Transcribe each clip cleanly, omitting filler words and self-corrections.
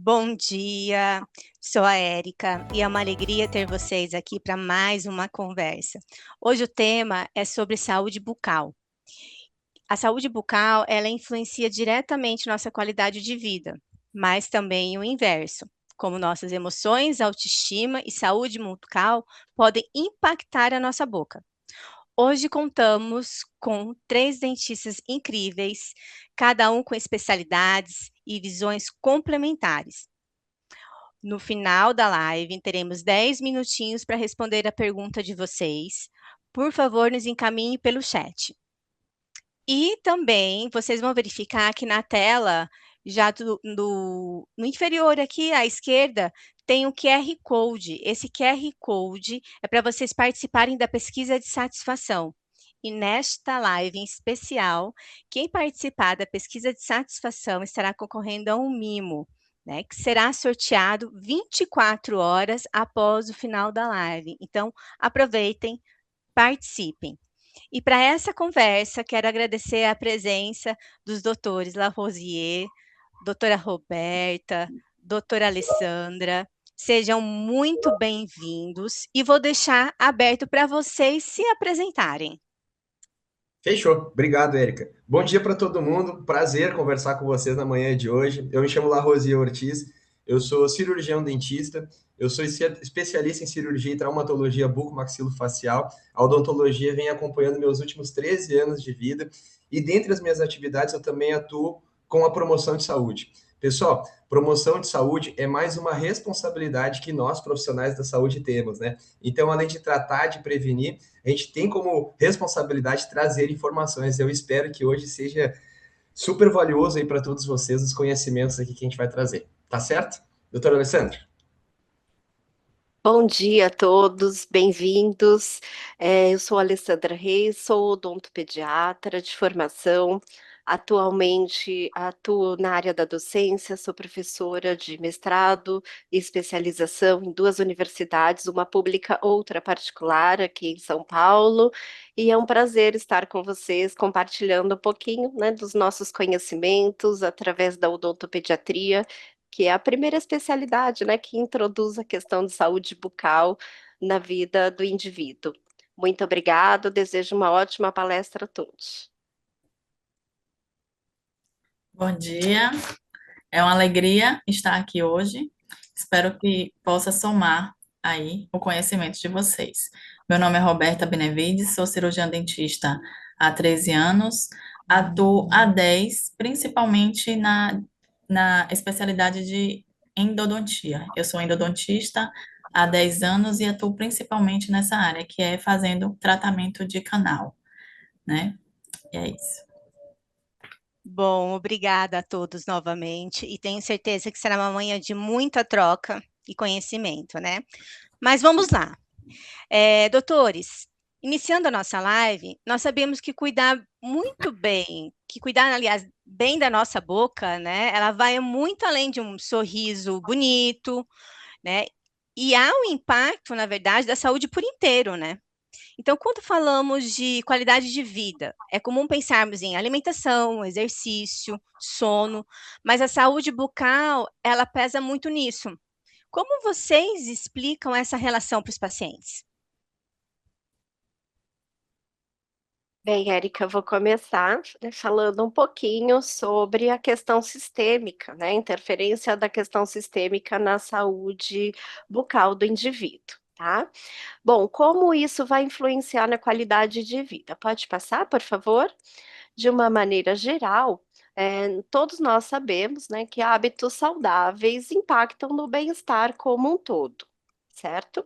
Bom dia, sou a Érica e é uma alegria ter vocês aqui para mais uma conversa. Hoje o tema é sobre saúde bucal. A saúde bucal, ela influencia diretamente nossa qualidade de vida, mas também o inverso, como nossas emoções, autoestima e saúde bucal podem impactar a nossa boca. Hoje contamos com 3 dentistas incríveis, cada um com especialidades e visões complementares. No final da live, teremos 10 minutinhos para responder a pergunta de vocês. Por favor, nos encaminhe pelo chat. E também vocês vão verificar que na tela, já no inferior aqui à esquerda, tem o QR Code. Esse QR Code é para vocês participarem da pesquisa de satisfação. E nesta live em especial, quem participar da pesquisa de satisfação estará concorrendo a um mimo, né, que será sorteado 24 horas após o final da live. Então, aproveitem, participem. E para essa conversa, quero agradecer a presença dos doutores Lavoisier, doutora Roberta, doutora Alessandra. Sejam muito bem-vindos e vou deixar aberto para vocês se apresentarem. Fechou. Obrigado, Érica. Bom dia para todo mundo. Prazer conversar com vocês na manhã de hoje. Eu me chamo Larosier Ortiz. Eu sou cirurgião dentista. Eu sou especialista em cirurgia e traumatologia bucomaxilofacial. A odontologia vem acompanhando meus últimos 13 anos de vida. E dentre as minhas atividades, eu também atuo com a promoção de saúde. Pessoal, promoção de saúde é mais uma responsabilidade que nós, profissionais da saúde, temos, né? Então, além de tratar de prevenir, a gente tem como responsabilidade trazer informações. Eu espero que hoje seja super valioso aí para todos vocês os conhecimentos aqui que a gente vai trazer. Tá certo? Doutor Alessandro? Bom dia a todos, bem-vindos. Eu sou Alessandra Reis, sou odontopediatra de formação. Atualmente atuo na área da docência, sou professora de mestrado e especialização em 2 universidades, uma pública, outra particular, aqui em São Paulo. E é um prazer estar com vocês, compartilhando um pouquinho, né, dos nossos conhecimentos através da odontopediatria, que é a primeira especialidade, né, que introduz a questão de saúde bucal na vida do indivíduo. Muito obrigado, desejo uma ótima palestra a todos. Bom dia, é uma alegria estar aqui hoje. Espero que possa somar aí o conhecimento de vocês. Meu nome é Roberta Benevides, sou cirurgiã dentista há 13 anos, atuo há 10, principalmente na especialidade de endodontia. Eu sou endodontista há 10 anos e atuo principalmente nessa área, que é fazendo tratamento de canal, né? E é isso. Bom, obrigada a todos novamente e tenho certeza que será uma manhã de muita troca e conhecimento, né? Mas vamos lá. Doutores, iniciando a nossa live, nós sabemos que cuidar muito bem, que cuidar, aliás, bem da nossa boca, né? Ela vai muito além de um sorriso bonito, né? E há um impacto, na verdade, da saúde por inteiro, né? Então, quando falamos de qualidade de vida, é comum pensarmos em alimentação, exercício, sono, mas a saúde bucal, ela pesa muito nisso. Como vocês explicam essa relação para os pacientes? Bem, Érica, eu vou começar, né, falando um pouquinho sobre a questão sistêmica, né, interferência da questão sistêmica na saúde bucal do indivíduo, tá? Bom, como isso vai influenciar na qualidade de vida? Pode passar, por favor? De uma maneira geral, todos nós sabemos, né, que hábitos saudáveis impactam no bem-estar como um todo, certo?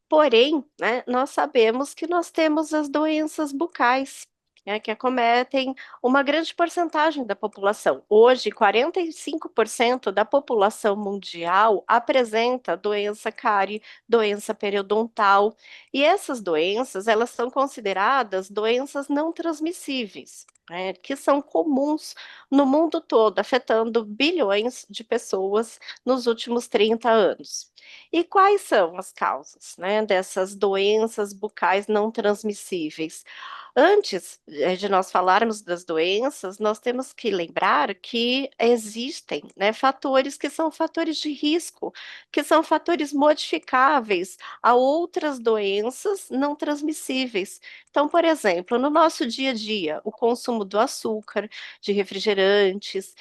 Porém, né, nós sabemos que nós temos as doenças bucais, né, que acometem uma grande porcentagem da população. Hoje, 45% da população mundial apresenta doença cárie, doença periodontal, e essas doenças, elas são consideradas doenças não transmissíveis, né, que são comuns no mundo todo, afetando bilhões de pessoas nos últimos 30 anos. E quais são as causas, né, dessas doenças bucais não transmissíveis? Antes de nós falarmos das doenças, nós temos que lembrar que existem, né, fatores que são fatores de risco, que são fatores modificáveis a outras doenças não transmissíveis. Então, por exemplo, no nosso dia a dia, o consumo do açúcar, de refrigerantes,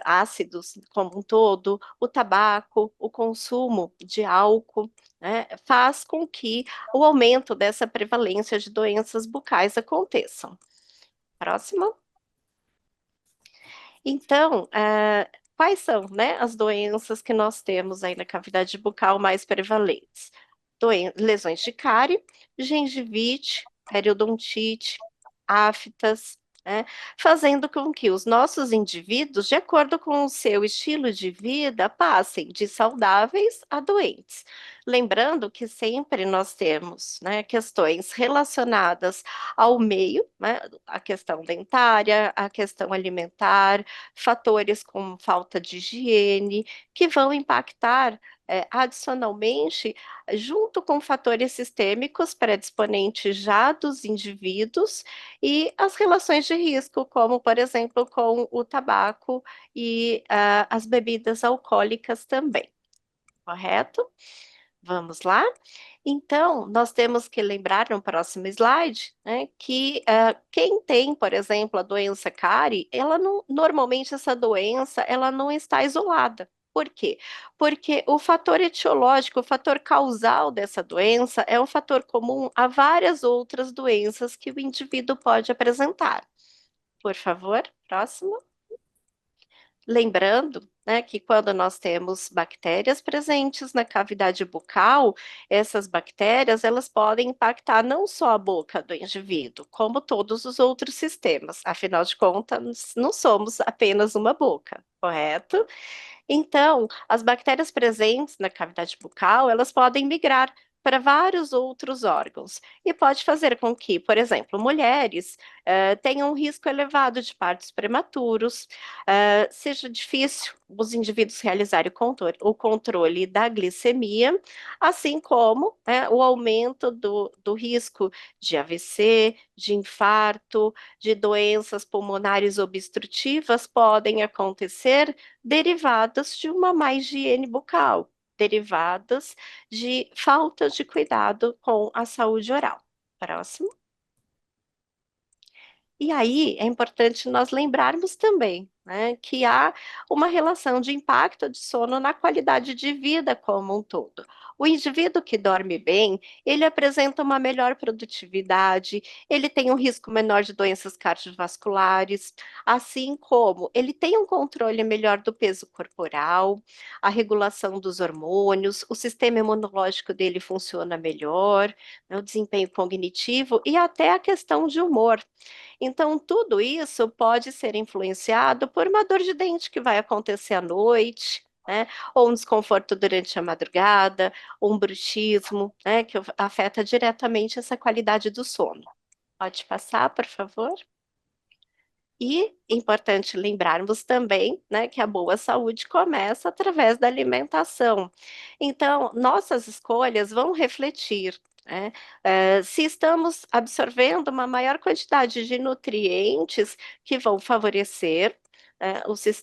ácidos como um todo, o tabaco, o consumo de álcool, né, faz com que o aumento dessa prevalência de doenças bucais aconteçam. Próximo. Então, quais são, né, as doenças que nós temos aí na cavidade bucal mais prevalentes? Lesões de cárie, gengivite, periodontite, aftas, né, fazendo com que os nossos indivíduos, de acordo com o seu estilo de vida, passem de saudáveis a doentes. Lembrando que sempre nós temos, né, questões relacionadas ao meio, né, a questão dentária, a questão alimentar, fatores como falta de higiene, que vão impactar adicionalmente, junto com fatores sistêmicos predisponentes já dos indivíduos e as relações de risco, como, por exemplo, com o tabaco e as bebidas alcoólicas também, correto? Vamos lá? Então, nós temos que lembrar no próximo slide, né, que quem tem, por exemplo, a doença cárie, ela não, normalmente essa doença, ela não está isolada. Por quê? Porque o fator etiológico, o fator causal dessa doença é um fator comum a várias outras doenças que o indivíduo pode apresentar. Por favor, próximo. Lembrando, né, que quando nós temos bactérias presentes na cavidade bucal, essas bactérias elas podem impactar não só a boca do indivíduo, como todos os outros sistemas. Afinal de contas, não somos apenas uma boca, correto? Então, as bactérias presentes na cavidade bucal, elas podem migrar para vários outros órgãos e pode fazer com que, por exemplo, mulheres tenham um risco elevado de partos prematuros, seja difícil os indivíduos realizarem o controle da glicemia, assim como o aumento do risco de AVC, de infarto, de doenças pulmonares obstrutivas podem acontecer derivadas de uma má higiene bucal, derivadas de falta de cuidado com a saúde oral. Próximo. E aí é importante nós lembrarmos também, né, que há uma relação de impacto de sono na qualidade de vida como um todo. O indivíduo que dorme bem, ele apresenta uma melhor produtividade, ele tem um risco menor de doenças cardiovasculares, assim como ele tem um controle melhor do peso corporal, a regulação dos hormônios, o sistema imunológico dele funciona melhor, né, o desempenho cognitivo e até a questão de humor. Então, tudo isso pode ser influenciado por uma dor de dente que vai acontecer à noite, né? Ou um desconforto durante a madrugada, ou um bruxismo, né? Que afeta diretamente essa qualidade do sono. Pode passar, por favor? E importante lembrarmos também, né, que a boa saúde começa através da alimentação. Então, nossas escolhas vão refletir, né, se estamos absorvendo uma maior quantidade de nutrientes que vão favorecer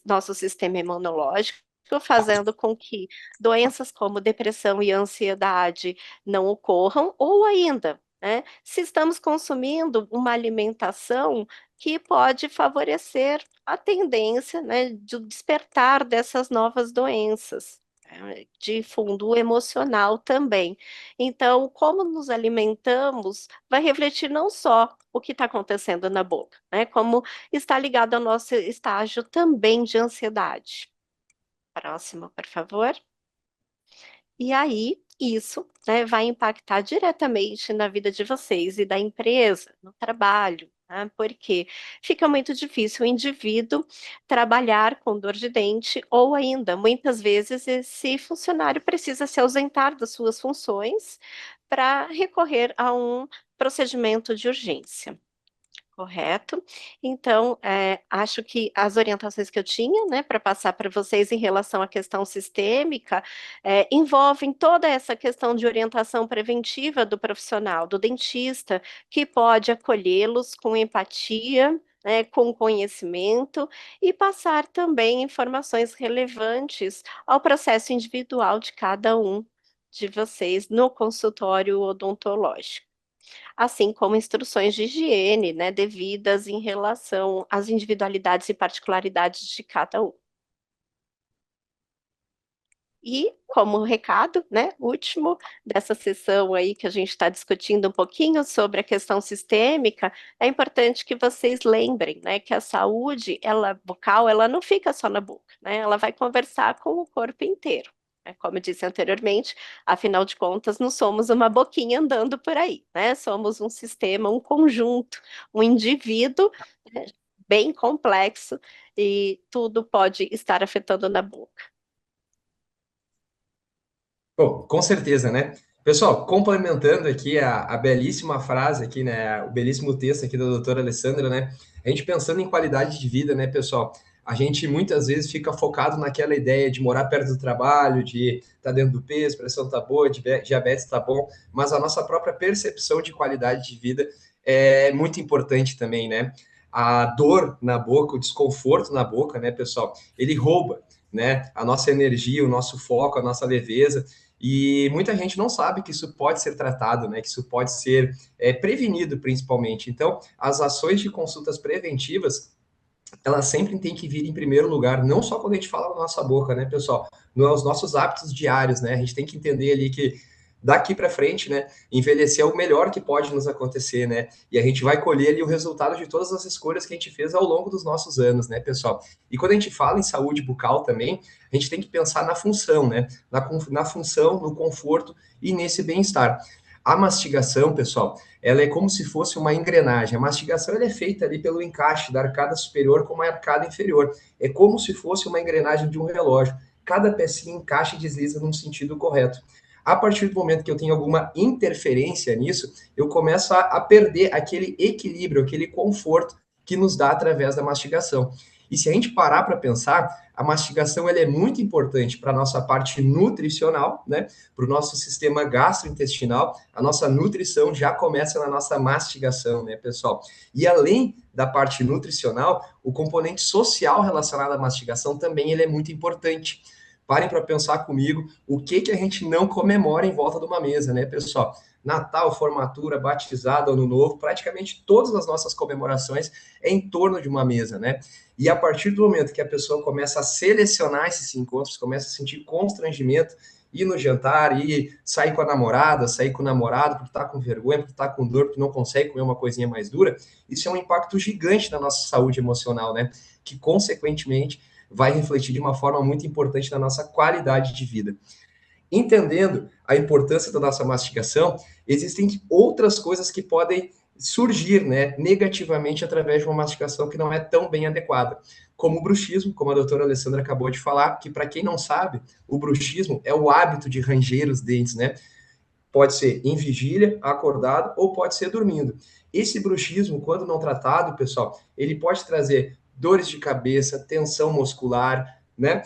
nosso sistema imunológico, fazendo com que doenças como depressão e ansiedade não ocorram, ou ainda, né, se estamos consumindo uma alimentação que pode favorecer a tendência, né, de despertar dessas novas doenças, de fundo emocional também. Então, como nos alimentamos vai refletir não só o que está acontecendo na boca, né, como está ligado ao nosso estágio também de ansiedade. Próximo, por favor. E aí, isso, né, vai impactar diretamente na vida de vocês e da empresa, no trabalho, né, porque fica muito difícil o indivíduo trabalhar com dor de dente, ou ainda, muitas vezes, esse funcionário precisa se ausentar das suas funções para recorrer a um procedimento de urgência. Correto. Então, acho que as orientações que eu tinha, né, para passar para vocês em relação à questão sistêmica, envolvem toda essa questão de orientação preventiva do profissional, do dentista, que pode acolhê-los com empatia, né, com conhecimento e passar também informações relevantes ao processo individual de cada um de vocês no consultório odontológico, assim como instruções de higiene, né, devidas em relação às individualidades e particularidades de cada um. E como recado, né, último dessa sessão aí que a gente está discutindo um pouquinho sobre a questão sistêmica, é importante que vocês lembrem, né, que a saúde, ela bucal, ela não fica só na boca, né, ela vai conversar com o corpo inteiro. Como eu disse anteriormente, afinal de contas, não somos uma boquinha andando por aí, né? Somos um sistema, um conjunto, um indivíduo, né, bem complexo e tudo pode estar afetando na boca. Bom, com certeza, né? Pessoal, complementando aqui a belíssima frase aqui, né? O belíssimo texto aqui da doutora Alessandra, né? A gente pensando em qualidade de vida, né, pessoal? A gente muitas vezes fica focado naquela ideia de morar perto do trabalho, de estar dentro do peso, pressão tá boa, diabetes tá bom, mas a nossa própria percepção de qualidade de vida é muito importante também, né? A dor na boca, o desconforto na boca, né, pessoal? Ele rouba, né? A nossa energia, o nosso foco, a nossa leveza. E muita gente não sabe que isso pode ser tratado, né? Que isso pode ser prevenido, principalmente. Então, as ações de consultas preventivas, elas sempre têm que vir em primeiro lugar, não só quando a gente fala na nossa boca, né, pessoal? Nos nossos hábitos diários, né? A gente tem que entender ali que daqui para frente, né, envelhecer é o melhor que pode nos acontecer, né? E a gente vai colher ali o resultado de todas as escolhas que a gente fez ao longo dos nossos anos, né, pessoal? E quando a gente fala em saúde bucal também, a gente tem que pensar na função, né? Na função, no conforto e nesse bem-estar. A mastigação, pessoal, ela é como se fosse uma engrenagem. A mastigação ela é feita ali pelo encaixe da arcada superior com a arcada inferior. É como se fosse uma engrenagem de um relógio. Cada pecinha encaixa e desliza num sentido correto. A partir do momento que eu tenho alguma interferência nisso, eu começo a perder aquele equilíbrio, aquele conforto que nos dá através da mastigação. E se a gente parar para pensar, a mastigação ela é muito importante para a nossa parte nutricional, né? Para o nosso sistema gastrointestinal. A nossa nutrição já começa na nossa mastigação, né, pessoal? E além da parte nutricional, o componente social relacionado à mastigação também ele é muito importante. Parem para pensar comigo o que a gente não comemora em volta de uma mesa, né, pessoal? Natal, formatura, batizado, Ano Novo, praticamente todas as nossas comemorações é em torno de uma mesa, né? E a partir do momento que a pessoa começa a selecionar esses encontros, começa a sentir constrangimento, ir no jantar, ir sair com a namorada, sair com o namorado, porque tá com vergonha, porque tá com dor, porque não consegue comer uma coisinha mais dura, isso é um impacto gigante na nossa saúde emocional, né? Que, consequentemente, vai refletir de uma forma muito importante na nossa qualidade de vida. Entendendo a importância da nossa mastigação, existem outras coisas que podem surgir, né, negativamente através de uma mastigação que não é tão bem adequada, como o bruxismo, como a doutora Alessandra acabou de falar, que para quem não sabe, o bruxismo é o hábito de ranger os dentes, né? Pode ser em vigília, acordado, ou pode ser dormindo. Esse bruxismo, quando não tratado, pessoal, ele pode trazer dores de cabeça, tensão muscular, né?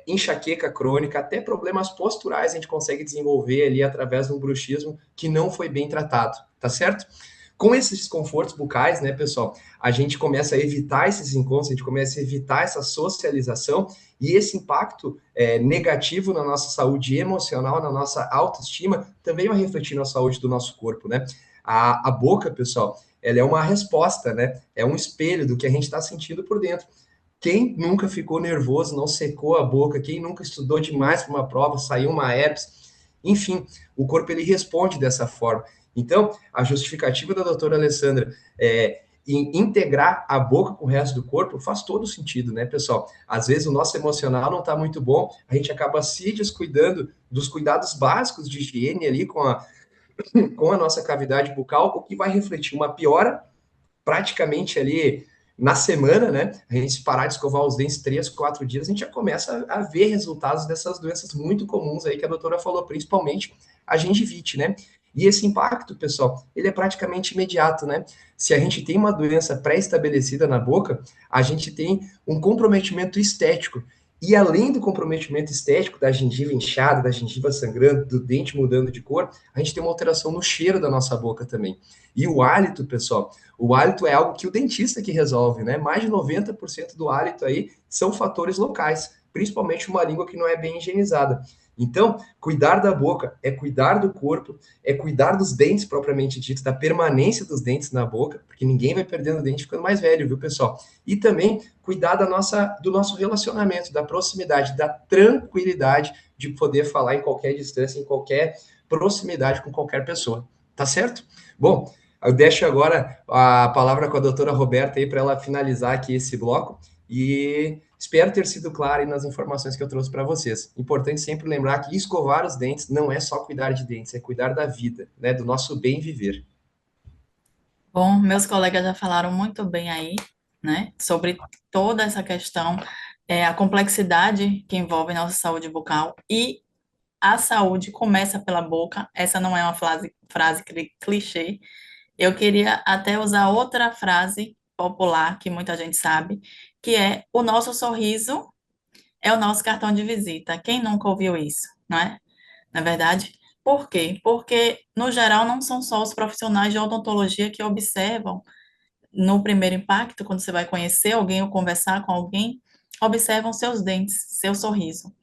Enxaqueca crônica, até problemas posturais a gente consegue desenvolver ali através de um bruxismo que não foi bem tratado, tá certo? Com esses desconfortos bucais, né, pessoal, a gente começa a evitar esses encontros, a gente começa a evitar essa socialização e esse impacto negativo na nossa saúde emocional, na nossa autoestima, também vai refletir na saúde do nosso corpo, né? A boca, pessoal, ela é uma resposta, né? É um espelho do que a gente está sentindo por dentro. Quem nunca ficou nervoso, não secou a boca, quem nunca estudou demais para uma prova, saiu uma herpes, enfim, o corpo ele responde dessa forma. Então, a justificativa da doutora Alessandra em integrar a boca com o resto do corpo faz todo sentido, né, pessoal? Às vezes o nosso emocional não está muito bom, a gente acaba se descuidando dos cuidados básicos de higiene ali com a nossa cavidade bucal, o que vai refletir uma piora praticamente ali na semana, né? A gente se parar de escovar os dentes 3, 4 dias, a gente já começa a ver resultados dessas doenças muito comuns aí que a doutora falou, principalmente a gengivite, né? E esse impacto, pessoal, ele é praticamente imediato, né? Se a gente tem uma doença pré-estabelecida na boca, a gente tem um comprometimento estético. E além do comprometimento estético, da gengiva inchada, da gengiva sangrando, do dente mudando de cor, a gente tem uma alteração no cheiro da nossa boca também. E o hálito, pessoal, o hálito é algo que o dentista que resolve, né? Mais de 90% do hálito aí são fatores locais, principalmente uma língua que não é bem higienizada. Então, cuidar da boca é cuidar do corpo, é cuidar dos dentes propriamente dito, da permanência dos dentes na boca, porque ninguém vai perdendo dente ficando mais velho, viu, pessoal? E também cuidar do nosso relacionamento, da proximidade, da tranquilidade de poder falar em qualquer distância, em qualquer proximidade com qualquer pessoa. Tá certo? Bom, eu deixo agora a palavra com a doutora Roberta aí para ela finalizar aqui esse bloco e espero ter sido claro nas informações que eu trouxe para vocês. Importante sempre lembrar que escovar os dentes não é só cuidar de dentes, é cuidar da vida, né, do nosso bem viver. Bom, meus colegas já falaram muito bem aí, né, sobre toda essa questão, a complexidade que envolve nossa saúde bucal e a saúde começa pela boca. Essa não é uma frase clichê. Eu queria até usar outra frase popular que muita gente sabe, que é o nosso sorriso é o nosso cartão de visita. Quem nunca ouviu isso, não é? Na verdade, por quê? Porque, no geral, não são só os profissionais de odontologia que observam no primeiro impacto, quando você vai conhecer alguém ou conversar com alguém, observam seus dentes, seu sorriso.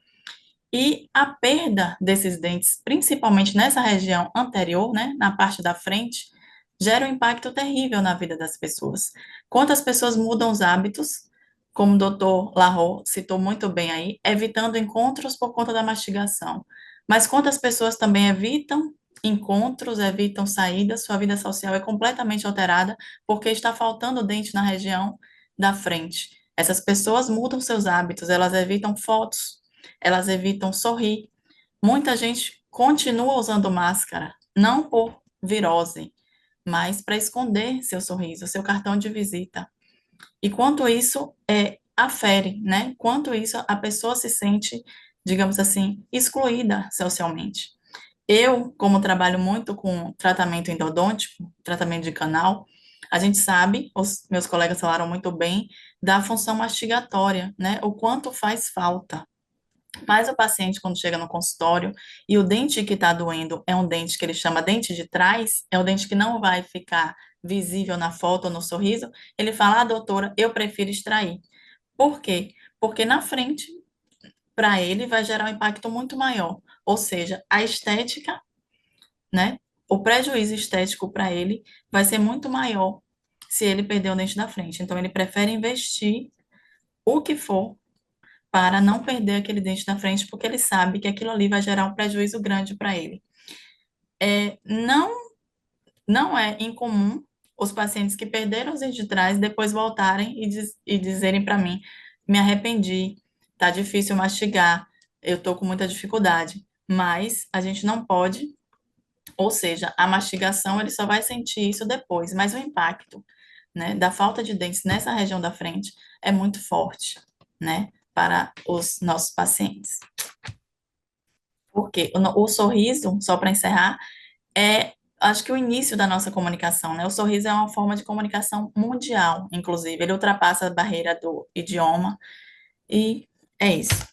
E a perda desses dentes, principalmente nessa região anterior, né, na parte da frente, gera um impacto terrível na vida das pessoas. Quantas pessoas mudam os hábitos, como o doutor Larro citou muito bem aí, evitando encontros por conta da mastigação. Mas quantas pessoas também evitam encontros, evitam saídas, sua vida social é completamente alterada porque está faltando dente na região da frente. Essas pessoas mudam seus hábitos, elas evitam fotos, elas evitam sorrir. Muita gente continua usando máscara, não por virose, mas para esconder seu sorriso, seu cartão de visita. E quanto isso afere, né? Quanto isso a pessoa se sente, digamos assim, excluída socialmente. Eu, como trabalho muito com tratamento endodôntico, tratamento de canal, a gente sabe, os meus colegas falaram muito bem, da função mastigatória, né? O quanto faz falta. Mas o paciente, quando chega no consultório e o dente que está doendo é um dente que ele chama dente de trás, é o dente que não vai ficar visível na foto ou no sorriso, ele fala, doutora, eu prefiro extrair. Por quê? Porque na frente, para ele, vai gerar um impacto muito maior. Ou seja, a estética, né? O prejuízo estético para ele vai ser muito maior se ele perder o dente da frente. Então, ele prefere investir o que for para não perder aquele dente da frente, porque ele sabe que aquilo ali vai gerar um prejuízo grande para ele. Não, não é incomum os pacientes que perderam os dentes de trás depois voltarem e dizerem para mim, me arrependi, tá difícil mastigar, eu tô com muita dificuldade, mas a gente não pode, ou seja, a mastigação ele só vai sentir isso depois, mas o impacto, né, da falta de dentes nessa região da frente é muito forte, né, para os nossos pacientes. Porque o sorriso, só para encerrar, acho que o início da nossa comunicação, né? O sorriso é uma forma de comunicação mundial, inclusive, ele ultrapassa a barreira do idioma, e é isso.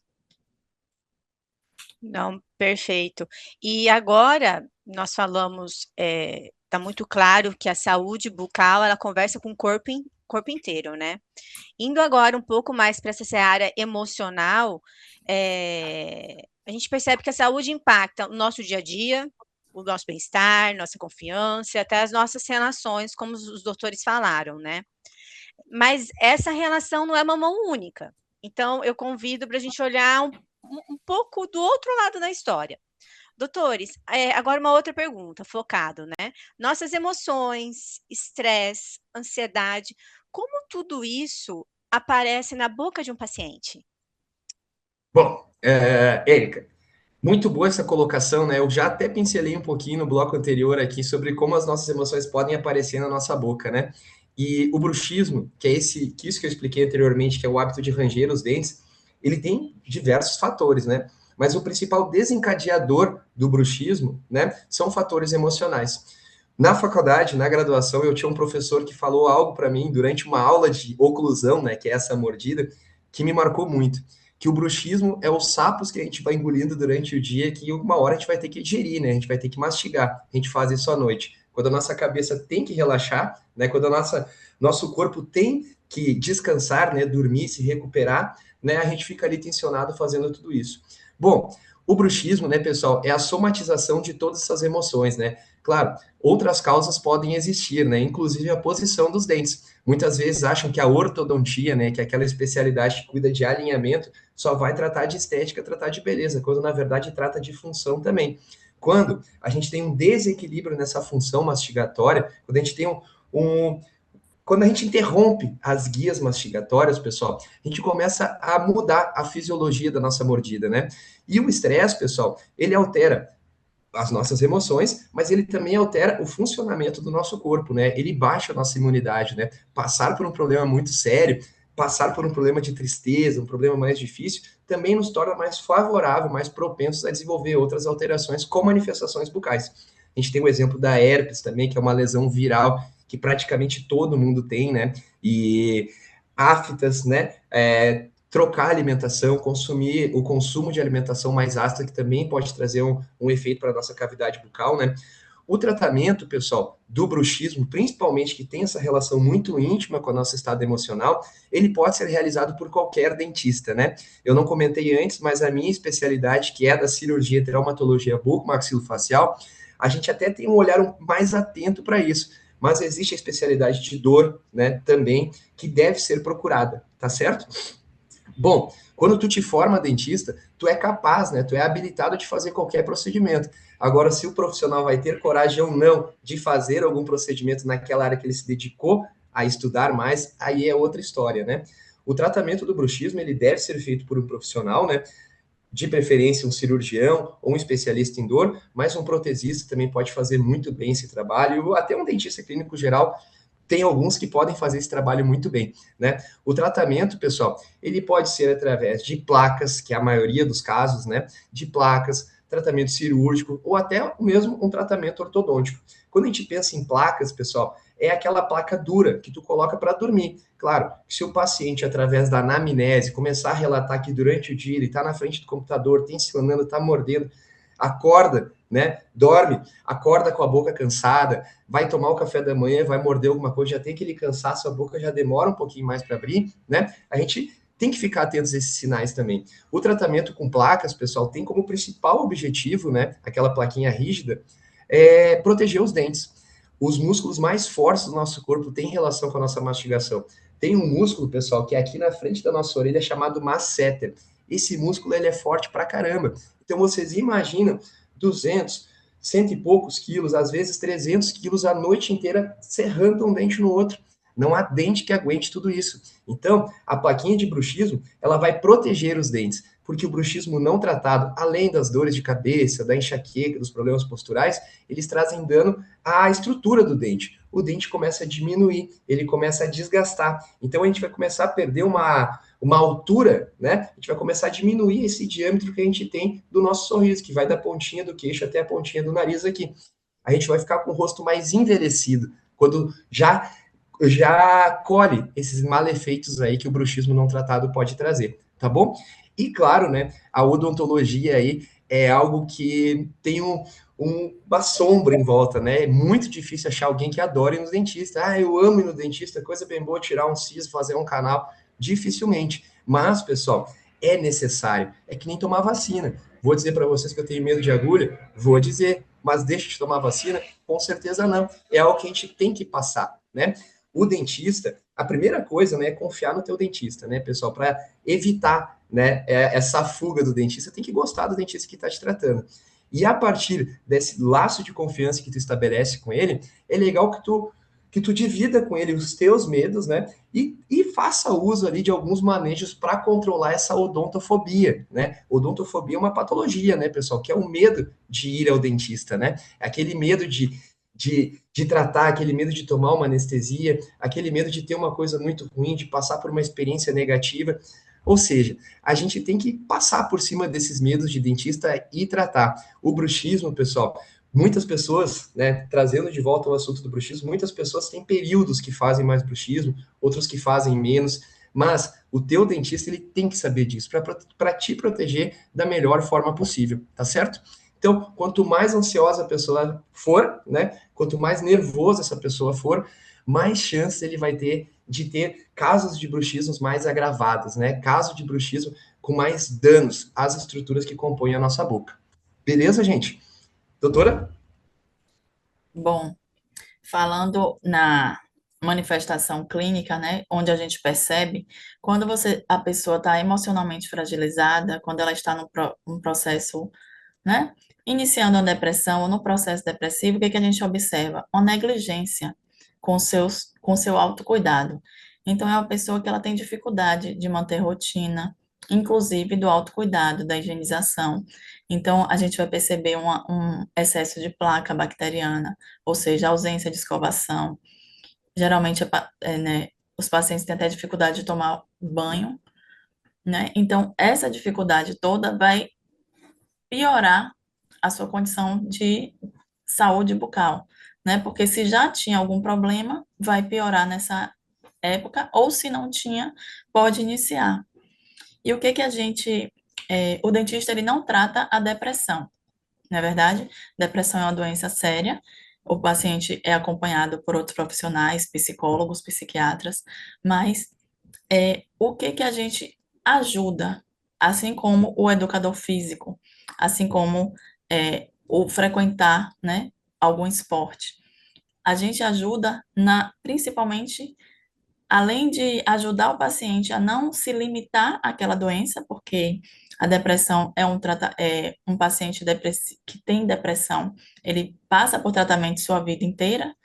Não, perfeito. E agora nós falamos, está muito claro que a saúde bucal ela conversa com o corpo inteiro, né? Indo agora um pouco mais para essa área emocional, a gente percebe que a saúde impacta o nosso dia a dia, o nosso bem-estar, nossa confiança, até as nossas relações, como os doutores falaram, né? Mas essa relação não é uma mão única. Então, eu convido para a gente olhar um pouco do outro lado da história. Doutores, agora uma outra pergunta, focado, né? Nossas emoções, estresse, ansiedade, como tudo isso aparece na boca de um paciente? Bom, Érica, muito boa essa colocação, né? Eu já até pincelei um pouquinho no bloco anterior aqui sobre como as nossas emoções podem aparecer na nossa boca, né? E o bruxismo, que é isso que eu expliquei anteriormente, que é o hábito de ranger os dentes, ele tem diversos fatores, né? mas o principal desencadeador do bruxismo, né, são fatores emocionais. Na faculdade, na graduação, eu tinha um professor que falou algo para mim durante uma aula de oclusão, né, que é essa mordida, que me marcou muito. Que o bruxismo é os sapos que a gente vai engolindo durante o dia, que uma hora a gente vai ter que digerir, né? A gente vai ter que mastigar. A gente faz isso à noite. Quando a nossa cabeça tem que relaxar, né? Quando nosso corpo tem que descansar, né? Dormir, se recuperar, né? A gente fica ali tensionado fazendo tudo isso. Bom, o bruxismo, né, pessoal, é a somatização de todas essas emoções, né? Claro, outras causas podem existir, né? Inclusive a posição dos dentes. Muitas vezes acham que a ortodontia, né, que é aquela especialidade que cuida de alinhamento, só vai tratar de estética, tratar de beleza, quando na verdade trata de função também. Quando a gente tem um desequilíbrio nessa função mastigatória, quando a gente tem quando a gente interrompe as guias mastigatórias, pessoal, a gente começa a mudar a fisiologia da nossa mordida, né? E o estresse, pessoal, ele altera as nossas emoções, mas ele também altera o funcionamento do nosso corpo, né? Ele baixa a nossa imunidade, né? Passar por um problema muito sério, passar por um problema de tristeza, um problema mais difícil, também nos torna mais favorável, mais propensos a desenvolver outras alterações com manifestações bucais. A gente tem o exemplo da herpes também, que é uma lesão viral que praticamente todo mundo tem, né? E aftas, né? Trocar a alimentação, consumir o consumo de alimentação mais ácida, que também pode trazer um efeito para a nossa cavidade bucal, né? O tratamento, pessoal, do bruxismo, principalmente que tem essa relação muito íntima com o nosso estado emocional, ele pode ser realizado por qualquer dentista, né? Eu não comentei antes, mas a minha especialidade, que é da cirurgia e traumatologia bucomaxilofacial, a gente até tem um olhar mais atento para isso, mas existe a especialidade de dor, né, também, que deve ser procurada, tá certo? Bom, quando tu te forma dentista, tu é capaz, né? Tu é habilitado de fazer qualquer procedimento. Agora, se o profissional vai ter coragem ou não de fazer algum procedimento naquela área que ele se dedicou a estudar mais, aí é outra história, né? O tratamento do bruxismo, ele deve ser feito por um profissional, né? De preferência um cirurgião ou um especialista em dor, mas um protesista também pode fazer muito bem esse trabalho, ou até um dentista clínico geral tem alguns que podem fazer esse trabalho muito bem, né? O tratamento, pessoal, ele pode ser através de placas, que é a maioria dos casos, né? De placas, tratamento cirúrgico ou até mesmo um tratamento ortodôntico. Quando a gente pensa em placas, pessoal, é aquela placa dura que tu coloca para dormir. Claro, se o paciente, através da anamnese, começar a relatar que durante o dia ele está na frente do computador, tensionando, está mordendo, acorda, né? Dorme, acorda com a boca cansada, vai tomar o café da manhã, vai morder alguma coisa, já tem aquele cansaço, a boca já demora um pouquinho mais para abrir, né? A gente tem que ficar atentos a esses sinais também. O tratamento com placas, pessoal, tem como principal objetivo, né? Aquela plaquinha rígida, proteger os dentes. Os músculos mais fortes do nosso corpo têm relação com a nossa mastigação. Tem um músculo, pessoal, que é aqui na frente da nossa orelha, chamado masseter. Esse músculo, ele é forte pra caramba. Então, vocês imaginam 200, cento e poucos quilos, às vezes 300 quilos a noite inteira serrando um dente no outro. Não há dente que aguente tudo isso. Então, a plaquinha de bruxismo, ela vai proteger os dentes, porque o bruxismo não tratado, além das dores de cabeça, da enxaqueca, dos problemas posturais, eles trazem dano à estrutura do dente. O dente começa a diminuir, ele começa a desgastar. Então, a gente vai começar a perder uma altura, né? A gente vai começar a diminuir esse diâmetro que a gente tem do nosso sorriso, que vai da pontinha do queixo até a pontinha do nariz aqui. A gente vai ficar com o rosto mais envelhecido, quando já colhe esses malefeitos aí que o bruxismo não tratado pode trazer, tá bom? E claro, né, a odontologia aí é algo que tem uma sombra em volta, né? É muito difícil achar alguém que adore ir no dentista. Ah, eu amo ir no dentista, coisa bem boa, tirar um siso, fazer um canal. Dificilmente. Mas, pessoal, é necessário. É que nem tomar vacina. Vou dizer para vocês que eu tenho medo de agulha? Vou dizer. Mas deixa de tomar vacina? Com certeza não. É algo que a gente tem que passar, né? O dentista, a primeira coisa, né, é confiar no teu dentista, né, pessoal, para evitar, né, essa fuga do dentista, tem que gostar do dentista que está te tratando. E a partir desse laço de confiança que tu estabelece com ele, é legal que tu divida com ele os teus medos, né, e faça uso ali de alguns manejos para controlar essa odontofobia, né? Odontofobia é uma patologia, né, pessoal, que é o medo de ir ao dentista, né? É aquele medo de tratar, aquele medo de tomar uma anestesia, aquele medo de ter uma coisa muito ruim, de passar por uma experiência negativa. Ou seja, a gente tem que passar por cima desses medos de dentista e tratar. O bruxismo, pessoal, muitas pessoas, né, trazendo de volta o assunto do bruxismo, muitas pessoas têm períodos que fazem mais bruxismo, outros que fazem menos, mas o teu dentista ele tem que saber disso para te proteger da melhor forma possível, tá certo? Então, quanto mais ansiosa a pessoa for, né, quanto mais nervosa essa pessoa for, mais chance ele vai ter de ter casos de bruxismos mais agravados, né? Caso de bruxismo com mais danos às estruturas que compõem a nossa boca. Beleza, gente? Doutora? Bom, falando na manifestação clínica, né, onde a gente percebe quando a pessoa está emocionalmente fragilizada, quando ela está num processo, né, iniciando a depressão ou no processo depressivo, o que que a gente observa? Uma negligência com seu autocuidado. Então, é uma pessoa que ela tem dificuldade de manter rotina, inclusive do autocuidado, da higienização. Então, a gente vai perceber um excesso de placa bacteriana, ou seja, ausência de escovação. Geralmente, né, os pacientes têm até dificuldade de tomar banho, né? Então, essa dificuldade toda vai piorar a sua condição de saúde bucal, né? Porque se já tinha algum problema, vai piorar nessa época, ou se não tinha, pode iniciar. E o que que o dentista ele não trata a depressão, não é verdade? Depressão é uma doença séria. O paciente é acompanhado por outros profissionais, psicólogos, psiquiatras, mas o que que a gente ajuda, assim como o educador físico, assim como o frequentar, né, algum esporte. A gente ajuda principalmente, além de ajudar o paciente a não se limitar àquela doença, porque a depressão é um paciente que tem depressão, ele passa por tratamento sua vida inteira,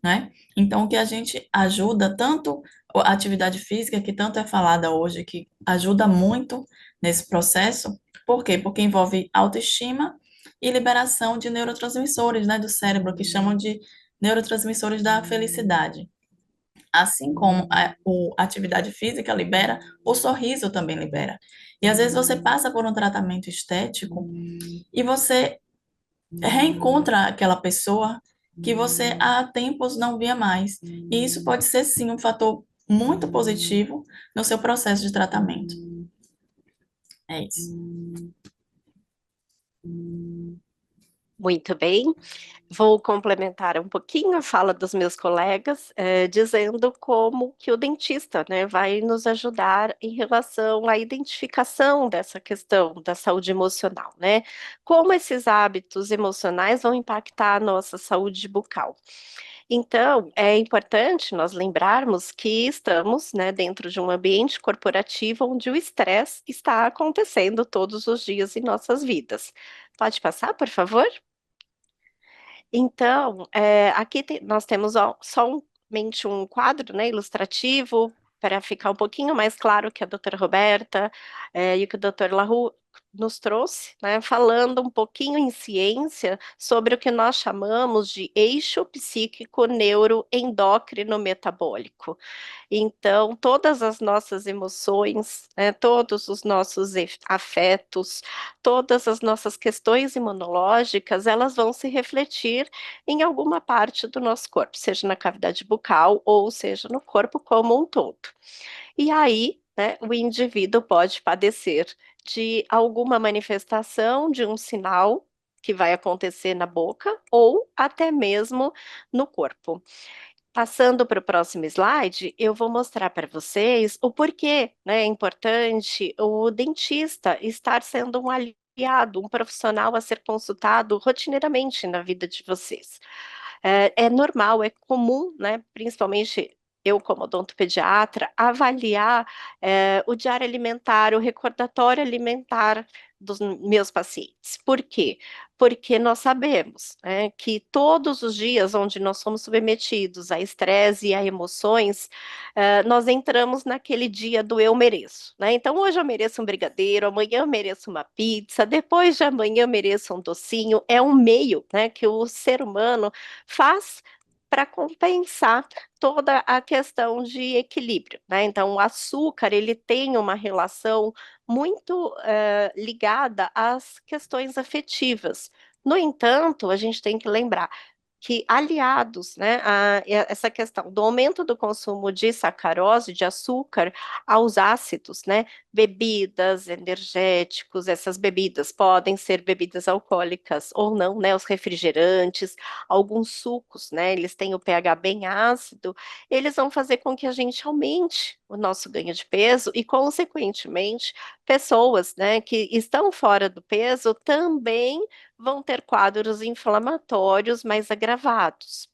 né? Então, o que a gente ajuda, tanto a atividade física, que tanto é falada hoje, que ajuda muito nesse processo, por quê? Porque envolve autoestima e liberação de neurotransmissores, né, do cérebro, que chamam de neurotransmissores da felicidade. Assim como a atividade física libera, o sorriso também libera. E às vezes você passa por um tratamento estético e você reencontra aquela pessoa que você há tempos não via mais. E isso pode ser, sim, um fator muito positivo no seu processo de tratamento. É isso. Muito bem. Vou complementar um pouquinho a fala dos meus colegas, dizendo como que o dentista, né, vai nos ajudar em relação à identificação dessa questão da saúde emocional, né? Como esses hábitos emocionais vão impactar a nossa saúde bucal. Então, é importante nós lembrarmos que estamos, né, dentro de um ambiente corporativo onde o estresse está acontecendo todos os dias em nossas vidas. Pode passar, por favor? Então, aqui nós temos somente um quadro, né, ilustrativo, para ficar um pouquinho mais claro que a doutora Roberta e o que o doutor Larru nos trouxe, né, falando um pouquinho em ciência sobre o que nós chamamos de eixo psíquico neuroendócrino metabólico. Então, todas as nossas emoções, né, todos os nossos afetos, todas as nossas questões imunológicas, elas vão se refletir em alguma parte do nosso corpo, seja na cavidade bucal ou seja no corpo como um todo. E aí, né, o indivíduo pode padecer de alguma manifestação de um sinal que vai acontecer na boca ou até mesmo no corpo. Passando para o próximo slide, eu vou mostrar para vocês o porquê, né, é importante o dentista estar sendo um aliado, um profissional a ser consultado rotineiramente na vida de vocês. É normal, é comum, né, principalmente eu como odontopediatra, avaliar o diário alimentar, o recordatório alimentar dos meus pacientes. Por quê? Porque nós sabemos, né, que todos os dias onde nós somos submetidos a estresse e a emoções, nós entramos naquele dia do eu mereço, né? Então hoje eu mereço um brigadeiro, amanhã eu mereço uma pizza, depois de amanhã eu mereço um docinho. É um meio, né, que o ser humano faz para compensar toda a questão de equilíbrio, né? Então, o açúcar, ele tem uma relação muito ligada às questões afetivas. No entanto, a gente tem que lembrar que aliados, né, a essa questão do aumento do consumo de sacarose, de açúcar, aos ácidos, né, bebidas, energéticos, essas bebidas podem ser bebidas alcoólicas ou não, né, os refrigerantes, alguns sucos, né, eles têm o pH bem ácido, eles vão fazer com que a gente aumente o nosso ganho de peso e, consequentemente, pessoas, né, que estão fora do peso também vão ter quadros inflamatórios mais agravados.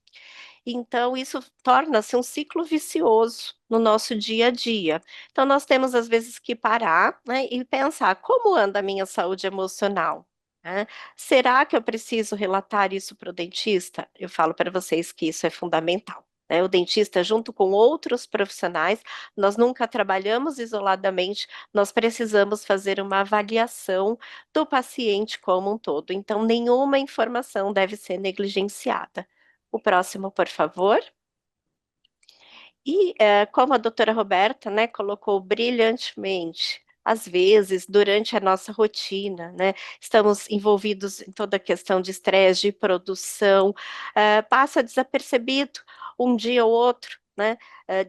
Então, isso torna-se um ciclo vicioso no nosso dia a dia. Então, nós temos, às vezes, que parar, né, e pensar: como anda a minha saúde emocional? Né? Será que eu preciso relatar isso para o dentista? Eu falo para vocês que isso é fundamental. Né? O dentista, junto com outros profissionais, nós nunca trabalhamos isoladamente, nós precisamos fazer uma avaliação do paciente como um todo. Então, nenhuma informação deve ser negligenciada. O próximo, por favor. E como a doutora Roberta, né, colocou brilhantemente, às vezes, durante a nossa rotina, né, estamos envolvidos em toda a questão de estresse, de produção, passa desapercebido um dia ou outro, né,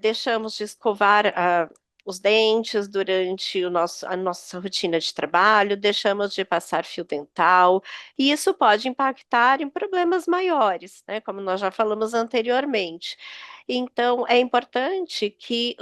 deixamos de escovar os dentes durante a nossa rotina de trabalho, deixamos de passar fio dental, e isso pode impactar em problemas maiores, né, como nós já falamos anteriormente. Então, é importante que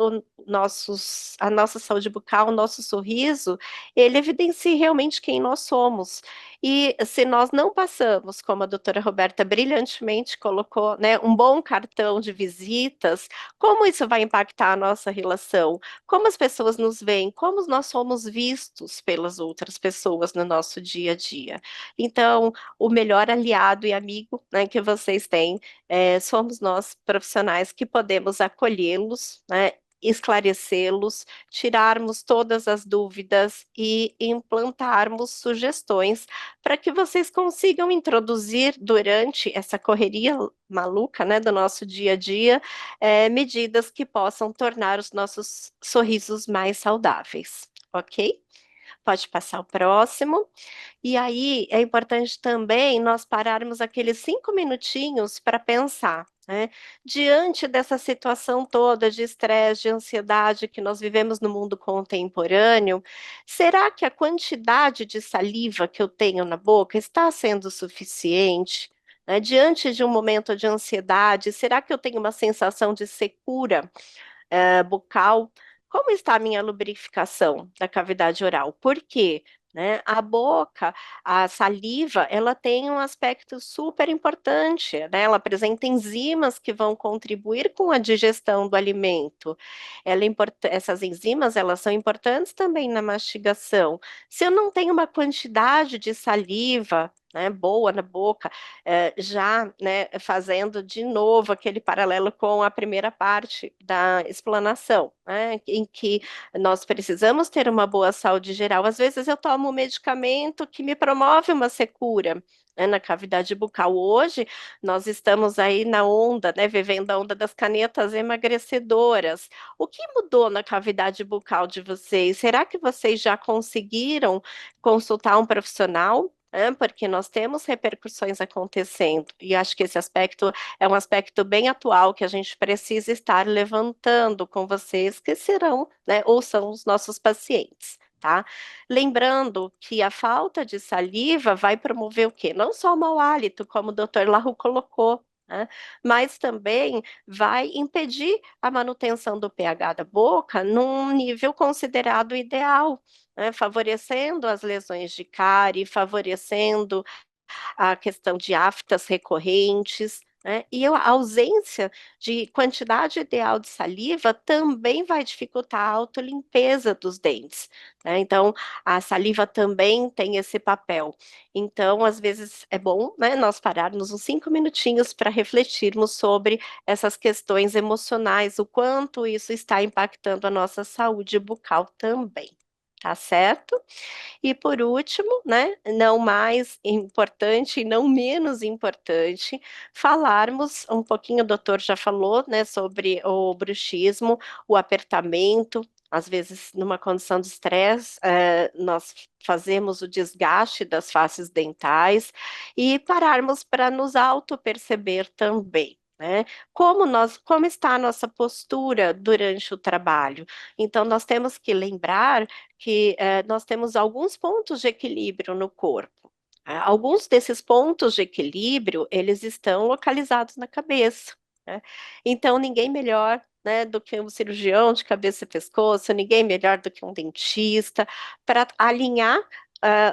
a nossa saúde bucal, o nosso sorriso, ele evidencie realmente quem nós somos. E se nós não passamos, como a doutora Roberta brilhantemente colocou, né, um bom cartão de visitas, como isso vai impactar a nossa relação? Como as pessoas nos veem? Como nós somos vistos pelas outras pessoas no nosso dia a dia? Então, o melhor aliado e amigo, né, que vocês têm somos nós profissionais que podemos acolhê-los, né, esclarecê-los, tirarmos todas as dúvidas e implantarmos sugestões para que vocês consigam introduzir durante essa correria maluca, né, do nosso dia a dia, medidas que possam tornar os nossos sorrisos mais saudáveis, ok? Pode passar o próximo. E aí é importante também nós pararmos aqueles 5 minutinhos para pensar, né? Diante dessa situação toda de estresse, de ansiedade que nós vivemos no mundo contemporâneo, será que a quantidade de saliva que eu tenho na boca está sendo suficiente? Né? Diante de um momento de ansiedade, será que eu tenho uma sensação de secura bucal? Como está a minha lubrificação da cavidade oral? Por quê? Né? A boca, a saliva, ela tem um aspecto super importante, né? Ela apresenta enzimas que vão contribuir com a digestão do alimento. Essas enzimas, elas são importantes também na mastigação. Se eu não tenho uma quantidade de saliva, né, boa na boca, já, né, fazendo de novo aquele paralelo com a primeira parte da explanação, né, em que nós precisamos ter uma boa saúde geral. Às vezes eu tomo um medicamento que me promove uma secura, né, na cavidade bucal. Hoje nós estamos aí na onda, né, vivendo a onda das canetas emagrecedoras. O que mudou na cavidade bucal de vocês? Será que vocês já conseguiram consultar um profissional? Porque nós temos repercussões acontecendo, e acho que esse aspecto é um aspecto bem atual que a gente precisa estar levantando com vocês, que serão, né, ou são os nossos pacientes, tá? Lembrando que a falta de saliva vai promover o quê? Não só o mau hálito, como o Dr. Lahu colocou, né? Mas também vai impedir a manutenção do pH da boca num nível considerado ideal, né, favorecendo as lesões de cárie, favorecendo a questão de aftas recorrentes, né, e a ausência de quantidade ideal de saliva também vai dificultar a autolimpeza dos dentes, né, então a saliva também tem esse papel. Então, às vezes é bom, né, nós pararmos uns 5 minutinhos para refletirmos sobre essas questões emocionais, o quanto isso está impactando a nossa saúde bucal também. tá certo? E por último, né, não mais importante e não menos importante, falarmos um pouquinho, o doutor já falou, né, sobre o bruxismo, o apertamento, às vezes numa condição de estresse, nós fazemos o desgaste das faces dentais e pararmos para nos auto-perceber também. Né? Como está a nossa postura durante o trabalho? Então, nós temos que lembrar que nós temos alguns pontos de equilíbrio no corpo. Alguns desses pontos de equilíbrio, eles estão localizados na cabeça, né? Então, ninguém melhor, né, do que um cirurgião de cabeça e pescoço, ninguém melhor do que um dentista, para alinhar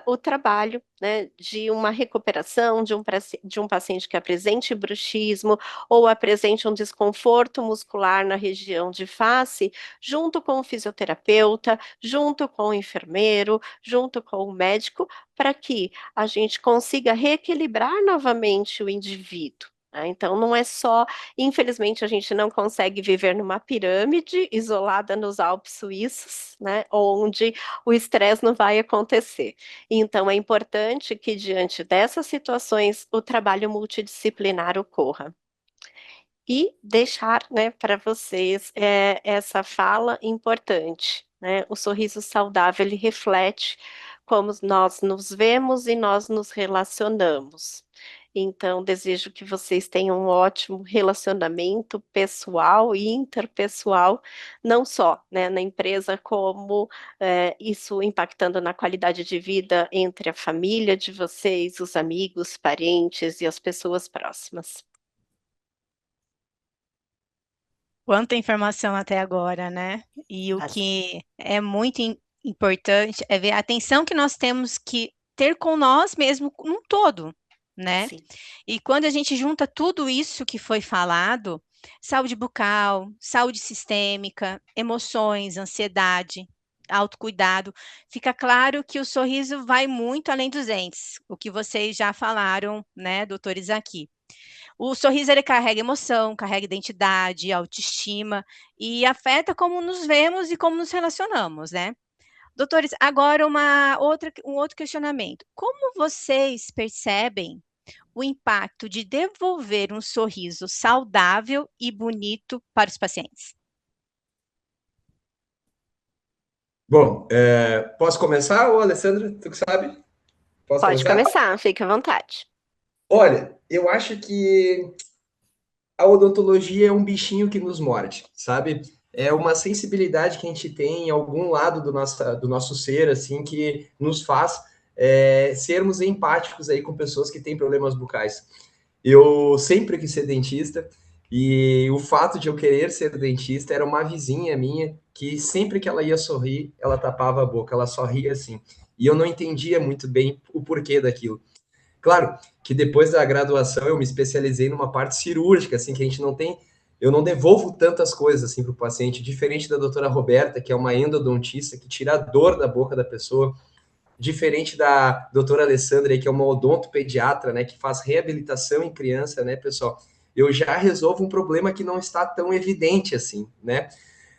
o trabalho, né, de uma recuperação de um paciente que apresente bruxismo ou apresente um desconforto muscular na região de face, junto com o fisioterapeuta, junto com o enfermeiro, junto com o médico, para que a gente consiga reequilibrar novamente o indivíduo. Né? Então, não é só, infelizmente, a gente não consegue viver numa pirâmide isolada nos Alpes suíços, né, onde o estresse não vai acontecer. Então, é importante que, diante dessas situações, o trabalho multidisciplinar ocorra. E deixar, né, para vocês essa fala importante, né? O sorriso saudável, ele reflete como nós nos vemos e nós nos relacionamos. Então, desejo que vocês tenham um ótimo relacionamento pessoal e interpessoal, não só, né, na empresa, como isso impactando na qualidade de vida entre a família de vocês, os amigos, parentes e as pessoas próximas. Quanta informação até agora, né? E o que é muito importante é ver a atenção que nós temos que ter com nós mesmos num todo, né? Sim. E quando a gente junta tudo isso que foi falado, saúde bucal, saúde sistêmica, emoções, ansiedade, autocuidado, fica claro que o sorriso vai muito além dos dentes, o que vocês já falaram, né, doutores aqui. O sorriso, ele carrega emoção, carrega identidade, autoestima e afeta como nos vemos e como nos relacionamos, né? Doutores, agora um outro questionamento. Como vocês percebem o impacto de devolver um sorriso saudável e bonito para os pacientes? Bom, posso começar, ô Alessandra? Tu que sabe? Posso Pode começar? começar, fique à vontade. Olha, eu acho que a odontologia é um bichinho que nos morde, sabe? É uma sensibilidade que a gente tem em algum lado do nosso ser, assim, que nos faz sermos empáticos aí com pessoas que têm problemas bucais. Eu sempre quis ser dentista e o fato de eu querer ser dentista era uma vizinha minha que sempre que ela ia sorrir, ela tapava a boca, ela só ria assim. E eu não entendia muito bem o porquê daquilo. Claro que depois da graduação eu me especializei numa parte cirúrgica, assim, que a gente não tem, eu não devolvo tantas coisas assim para o paciente, diferente da doutora Roberta, que é uma endodontista que tira a dor da boca da pessoa, diferente da doutora Alessandra, que é uma odontopediatra, né, que faz reabilitação em criança, né, pessoal? Eu já resolvo um problema que não está tão evidente assim, né?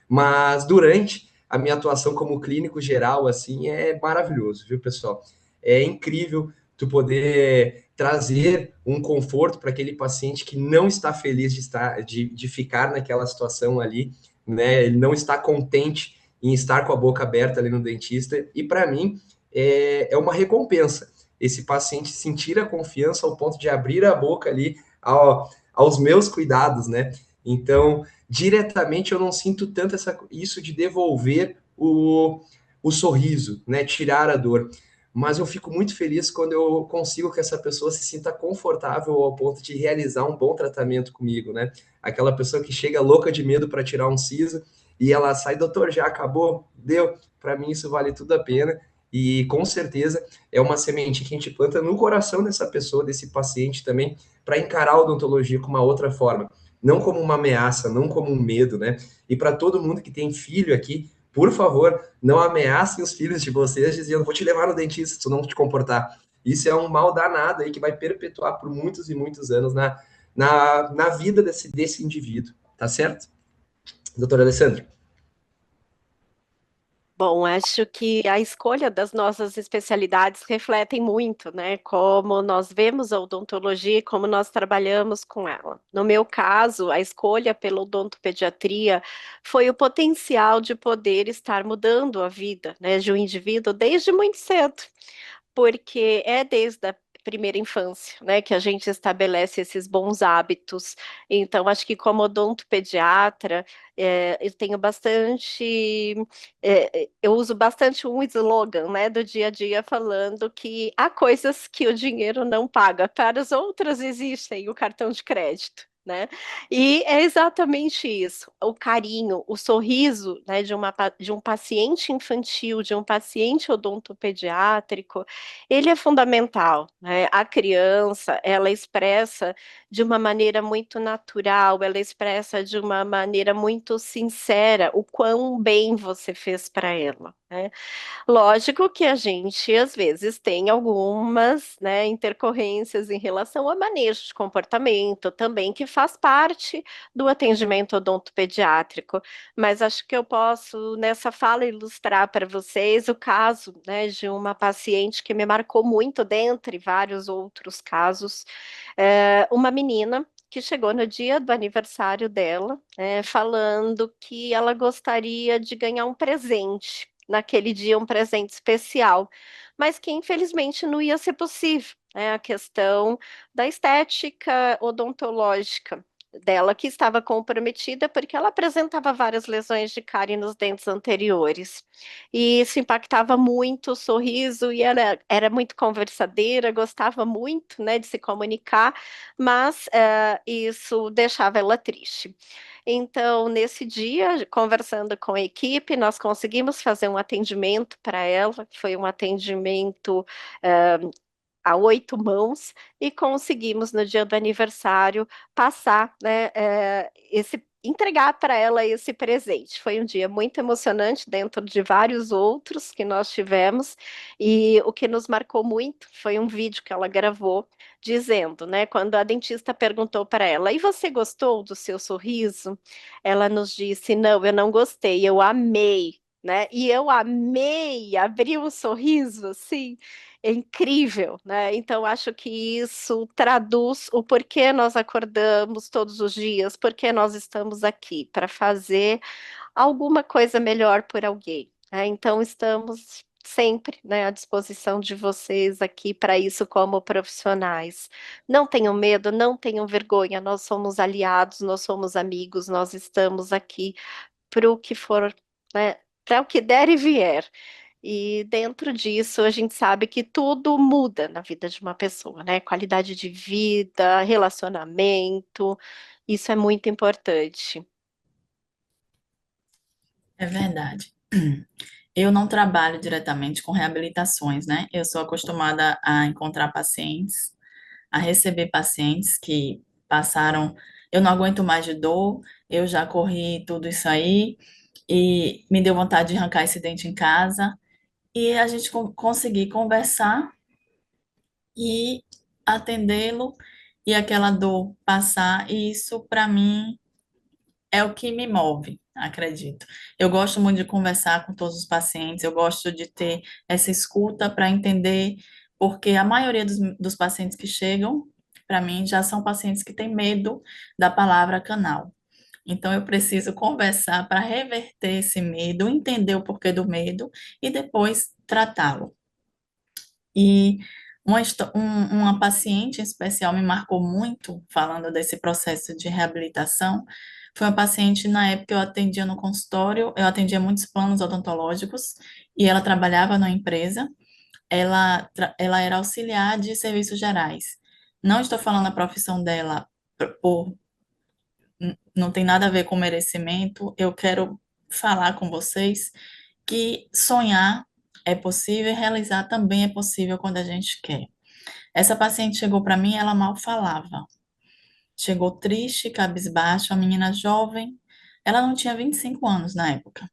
Mas durante a minha atuação como clínico geral, assim, é maravilhoso, viu, pessoal? É incrível tu poder trazer um conforto para aquele paciente que não está feliz de ficar naquela situação ali, né? Ele não está contente em estar com a boca aberta ali no dentista. E para mim é uma recompensa esse paciente sentir a confiança ao ponto de abrir a boca ali aos meus cuidados, né? Então, diretamente eu não sinto tanto isso de devolver o sorriso, né? Tirar a dor. Mas eu fico muito feliz quando eu consigo que essa pessoa se sinta confortável ao ponto de realizar um bom tratamento comigo, né? Aquela pessoa que chega louca de medo para tirar um siso e ela sai, doutor, já acabou? Deu? Para mim isso vale tudo a pena. E com certeza é uma semente que a gente planta no coração dessa pessoa, desse paciente também, para encarar a odontologia com uma outra forma não como uma ameaça, não como um medo, né? E para todo mundo que tem filho aqui, por favor, não ameacem os filhos de vocês dizendo, vou te levar no dentista se tu não te comportar. Isso é um mal danado aí que vai perpetuar por muitos e muitos anos na vida desse indivíduo, tá certo? Doutora Alessandra? Bom, acho que a escolha das nossas especialidades refletem muito, né, como nós vemos a odontologia e como nós trabalhamos com ela. No meu caso, a escolha pela odontopediatria foi o potencial de poder estar mudando a vida, né, de um indivíduo desde muito cedo, porque é desde a primeira infância, né, que a gente estabelece esses bons hábitos. Então, acho que como odontopediatra, eu tenho bastante, eu uso bastante um slogan, né, do dia a dia falando que há coisas que o dinheiro não paga, para as outras existem o cartão de crédito. Né? E é exatamente isso, o carinho, o sorriso, né, de um paciente infantil, de um paciente odontopediátrico, ele é fundamental, né? A criança, ela expressa de uma maneira muito natural, ela expressa de uma maneira muito sincera o quão bem você fez para ela, né? Lógico que a gente, às vezes, tem algumas, né, intercorrências em relação a manejo de comportamento também, que faz parte do atendimento odontopediátrico, mas acho que eu posso, nessa fala, ilustrar para vocês o caso, né, de uma paciente que me marcou muito, dentre vários outros casos, uma menina que chegou no dia do aniversário dela, falando que ela gostaria de ganhar um presente naquele dia, um presente especial, mas que infelizmente não ia ser possível, né? A questão da estética odontológica dela que estava comprometida porque ela apresentava várias lesões de cárie nos dentes anteriores. E isso impactava muito o sorriso e ela era muito conversadeira, gostava muito, né, de se comunicar, mas isso deixava ela triste. Então, nesse dia, conversando com a equipe, nós conseguimos fazer um atendimento para ela, foi um atendimento a 8 mãos, e conseguimos, no dia do aniversário, passar, né, entregar para ela esse presente. Foi um dia muito emocionante, dentro de vários outros que nós tivemos, e o que nos marcou muito foi um vídeo que ela gravou, dizendo, né, quando a dentista perguntou para ela, e você gostou do seu sorriso? Ela nos disse, não, eu não gostei, eu amei, né? E eu amei, abriu um sorriso, assim, é incrível, né? Então, acho que isso traduz o porquê nós acordamos todos os dias, porquê nós estamos aqui, para fazer alguma coisa melhor por alguém, né? Então, estamos sempre, né, à disposição de vocês aqui para isso como profissionais. Não tenham medo, não tenham vergonha, nós somos aliados, nós somos amigos, nós estamos aqui para o que for, né, para o que der e vier. E dentro disso, a gente sabe que tudo muda na vida de uma pessoa, né? Qualidade de vida, relacionamento, isso é muito importante. É verdade. Eu não trabalho diretamente com reabilitações, né? Eu sou acostumada a encontrar pacientes, a receber pacientes que passaram, eu não aguento mais de dor, eu já corri tudo isso aí e me deu vontade de arrancar esse dente em casa e a gente conseguir conversar e atendê-lo e aquela dor passar, e isso para mim é o que me move, acredito. Eu gosto muito de conversar com todos os pacientes, eu gosto de ter essa escuta para entender, porque a maioria dos pacientes que chegam para mim já são pacientes que têm medo da palavra canal. Então, eu preciso conversar para reverter esse medo, entender o porquê do medo e depois tratá-lo. E uma paciente em especial me marcou muito, falando desse processo de reabilitação. Foi uma paciente, na época, eu atendia no consultório, eu atendia muitos planos odontológicos, e ela trabalhava numa empresa, ela era auxiliar de serviços gerais. Não estou falando a profissão dela não tem nada a ver com merecimento, eu quero falar com vocês que sonhar é possível e realizar também é possível quando a gente quer. Essa paciente chegou para mim, ela mal falava. Chegou triste, cabisbaixa, uma menina jovem. Ela não tinha 25 anos na época.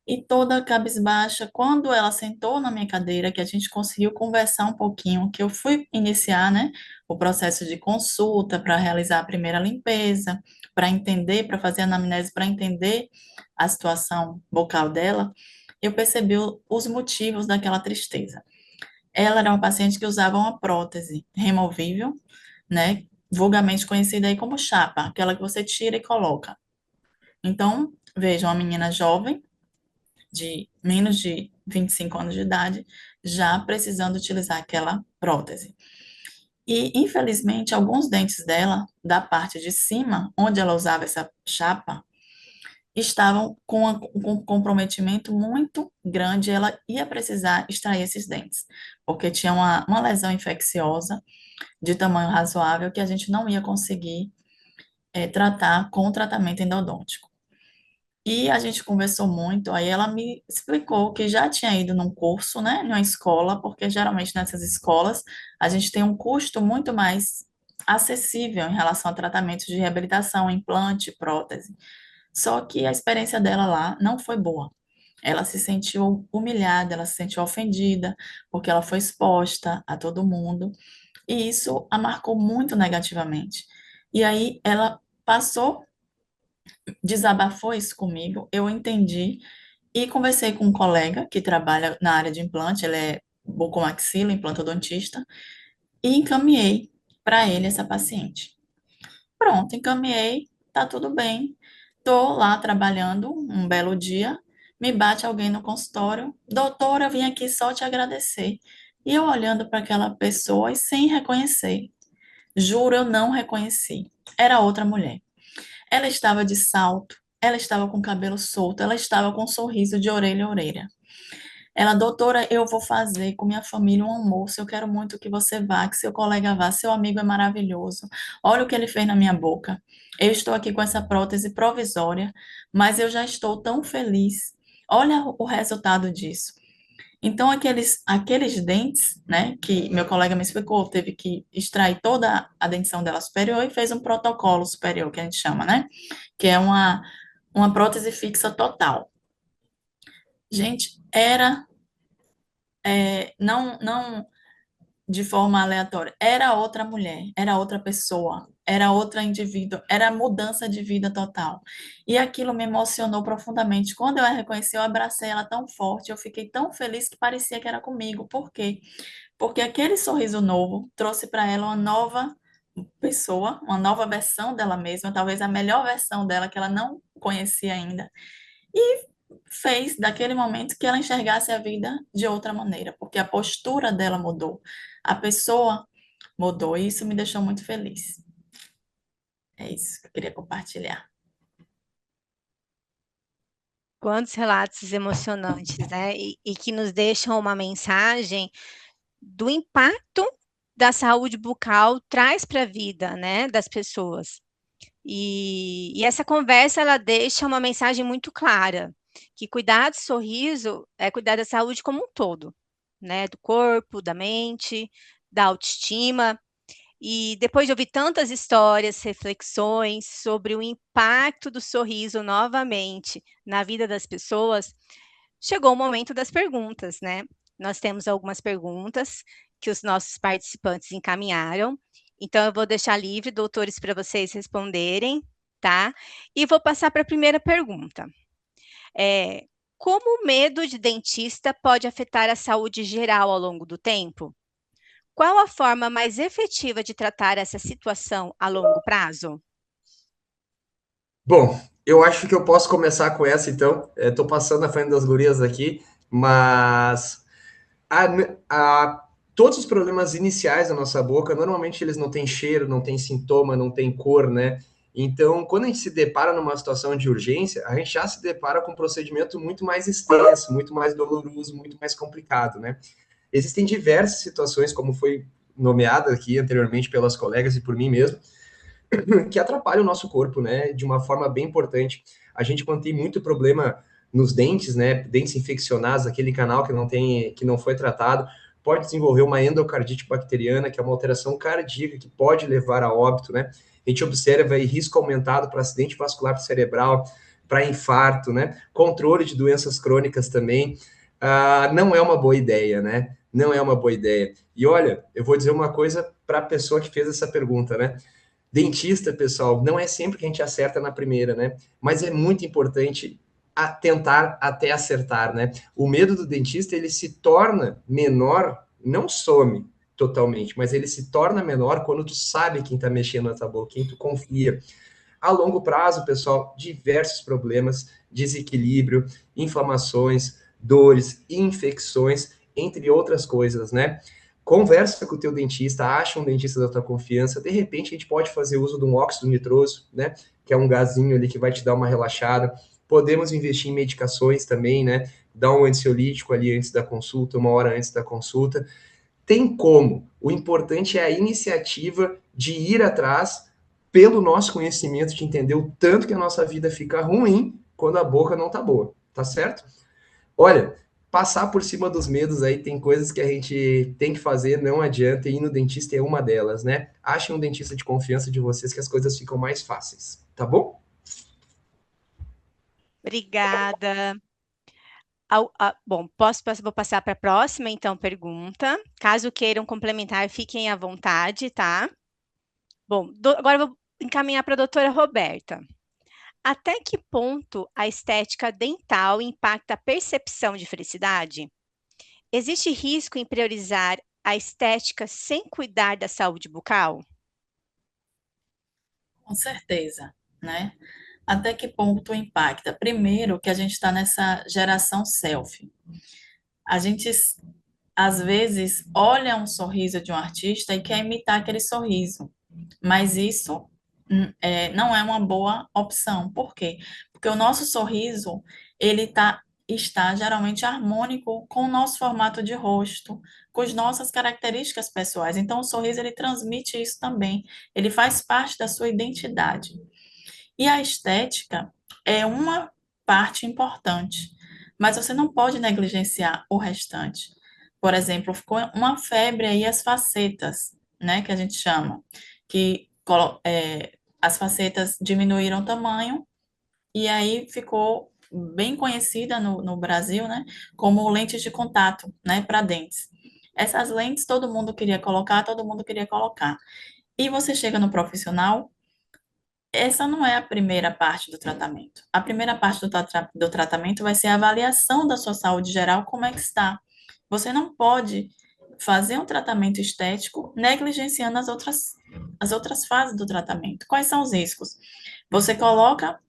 E toda cabisbaixa, quando ela sentou na minha cadeira, que a gente conseguiu conversar um pouquinho, que eu fui iniciar, né, o processo de consulta para realizar a primeira limpeza, para entender, para fazer a anamnese, para entender a situação bucal dela, eu percebi os motivos daquela tristeza. Ela era uma paciente que usava uma prótese removível, né? Vulgarmente conhecida aí como chapa, aquela que você tira e coloca. Então, veja, uma menina jovem, de menos de 25 anos de idade, já precisando utilizar aquela prótese. E, infelizmente, alguns dentes dela, da parte de cima, onde ela usava essa chapa, estavam com um comprometimento muito grande. Ela ia precisar extrair esses dentes, porque tinha uma lesão infecciosa de tamanho razoável que a gente não ia conseguir tratar com o tratamento endodôntico. E a gente conversou muito, aí ela me explicou que já tinha ido num curso, né, numa escola, porque geralmente nessas escolas a gente tem um custo muito mais acessível em relação a tratamentos de reabilitação, implante, prótese. Só que a experiência dela lá não foi boa. Ela se sentiu humilhada, ela se sentiu ofendida, porque ela foi exposta a todo mundo, e isso a marcou muito negativamente. E aí ela passou, desabafou isso comigo, eu entendi e conversei com um colega que trabalha na área de implante, ele é bucomaxila, implantodontista, e encaminhei para ele essa paciente. Pronto, encaminhei, tá tudo bem. Tô lá trabalhando um belo dia, me bate alguém no consultório, doutora, eu vim aqui só te agradecer. E eu olhando para aquela pessoa e sem reconhecer. Juro, eu não reconheci. Era outra mulher. Ela estava de salto, ela estava com cabelo solto, ela estava com um sorriso de orelha a orelha. Ela, doutora, eu vou fazer com minha família um almoço. Eu quero muito que você vá, que seu colega vá. Seu amigo é maravilhoso. Olha o que ele fez na minha boca. Eu estou aqui com essa prótese provisória, mas eu já estou tão feliz. Olha o resultado disso. Então, aqueles dentes, né, que meu colega me explicou, teve que extrair toda a dentição dela superior e fez um protocolo superior, que a gente chama, né, que é uma prótese fixa total. Gente, não de forma aleatória, era outra mulher, era outra pessoa, era outra indivíduo, era mudança de vida total. E aquilo me emocionou profundamente. Quando eu a reconheci, eu abracei ela tão forte, eu fiquei tão feliz que parecia que era comigo. Por quê? Porque aquele sorriso novo trouxe para ela uma nova pessoa, uma nova versão dela mesma, talvez a melhor versão dela que ela não conhecia ainda. E fez daquele momento que ela enxergasse a vida de outra maneira, porque a postura dela mudou, a pessoa mudou, e isso me deixou muito feliz. É isso que eu queria compartilhar. Quantos relatos emocionantes, né? E que nos deixam uma mensagem do impacto da saúde bucal traz para a vida, né, das pessoas. E essa conversa, ela deixa uma mensagem muito clara, que cuidar do sorriso é cuidar da saúde como um todo, né, do corpo, da mente, da autoestima. E depois de ouvir tantas histórias, reflexões sobre o impacto do sorriso novamente na vida das pessoas, chegou o momento das perguntas, né? Nós temos algumas perguntas que os nossos participantes encaminharam, então eu vou deixar livre, doutores, para vocês responderem, tá? E vou passar para a primeira pergunta. Como o medo de dentista pode afetar a saúde geral ao longo do tempo? Qual a forma mais efetiva de tratar essa situação a longo prazo? Bom, eu acho que eu posso começar com essa, então. Estou passando a frente das gurias aqui, mas a, todos os problemas iniciais da nossa boca, normalmente eles não têm cheiro, não têm sintoma, não têm cor, né? Então, quando a gente se depara numa situação de urgência, a gente já se depara com um procedimento muito mais extenso, muito mais doloroso, muito mais complicado, né? Existem diversas situações, como foi nomeada aqui anteriormente pelas colegas e por mim mesmo, que atrapalham o nosso corpo, né, de uma forma bem importante. A gente, quando tem muito problema nos dentes, né, dentes infeccionados, aquele canal que não foi tratado, pode desenvolver uma endocardite bacteriana, que é uma alteração cardíaca que pode levar a óbito, né? A gente observa aí risco aumentado para acidente vascular cerebral, para infarto, né? Controle de doenças crônicas também. Não é uma boa ideia, né? Não é uma boa ideia. E olha, eu vou dizer uma coisa para a pessoa que fez essa pergunta, né? Dentista, pessoal, não é sempre que a gente acerta na primeira, né? Mas é muito importante tentar até acertar, né? O medo do dentista, ele se torna menor, não some totalmente, mas ele se torna menor quando tu sabe quem tá mexendo na tua boca, quem tu confia. A longo prazo, pessoal, diversos problemas, desequilíbrio, inflamações, dores, infecções, entre outras coisas, né? Conversa com o teu dentista, acha um dentista da tua confiança. De repente, a gente pode fazer uso de um óxido nitroso, né? Que é um gazinho ali que vai te dar uma relaxada. Podemos investir em medicações também, né? Dar um ansiolítico ali antes da consulta, 1 hora antes da consulta. Tem como. O importante é a iniciativa de ir atrás pelo nosso conhecimento, de entender o tanto que a nossa vida fica ruim quando a boca não tá boa, tá certo? Olha, passar por cima dos medos aí, tem coisas que a gente tem que fazer, não adianta, e ir no dentista é uma delas, né? Achem um dentista de confiança de vocês que as coisas ficam mais fáceis, tá bom? Obrigada. Bom, vou passar para a próxima, então, pergunta. Caso queiram complementar, fiquem à vontade, tá? Bom, agora eu vou encaminhar para a doutora Roberta. Até que ponto a estética dental impacta a percepção de felicidade? Existe risco em priorizar a estética sem cuidar da saúde bucal? Com certeza, né? Até que ponto impacta? Primeiro, que a gente está nessa geração selfie. A gente, às vezes, olha um sorriso de um artista e quer imitar aquele sorriso, mas isso não é uma boa opção. Por quê? Porque o nosso sorriso, está geralmente harmônico com o nosso formato de rosto, com as nossas características pessoais. Então, o sorriso, ele transmite isso também. Ele faz parte da sua identidade. E a estética é uma parte importante, mas você não pode negligenciar o restante. Por exemplo, ficou uma febre aí as facetas, né, que a gente chama, que as facetas diminuíram o tamanho e aí ficou bem conhecida no Brasil, né, como lentes de contato, né, para dentes. Essas lentes todo mundo queria colocar, todo mundo queria colocar. E você chega no profissional, essa não é a primeira parte do tratamento. A primeira parte do tratamento vai ser a avaliação da sua saúde geral, como é que está. Você não pode fazer um tratamento estético negligenciando as outras fases do tratamento. Quais são os riscos? Você coloca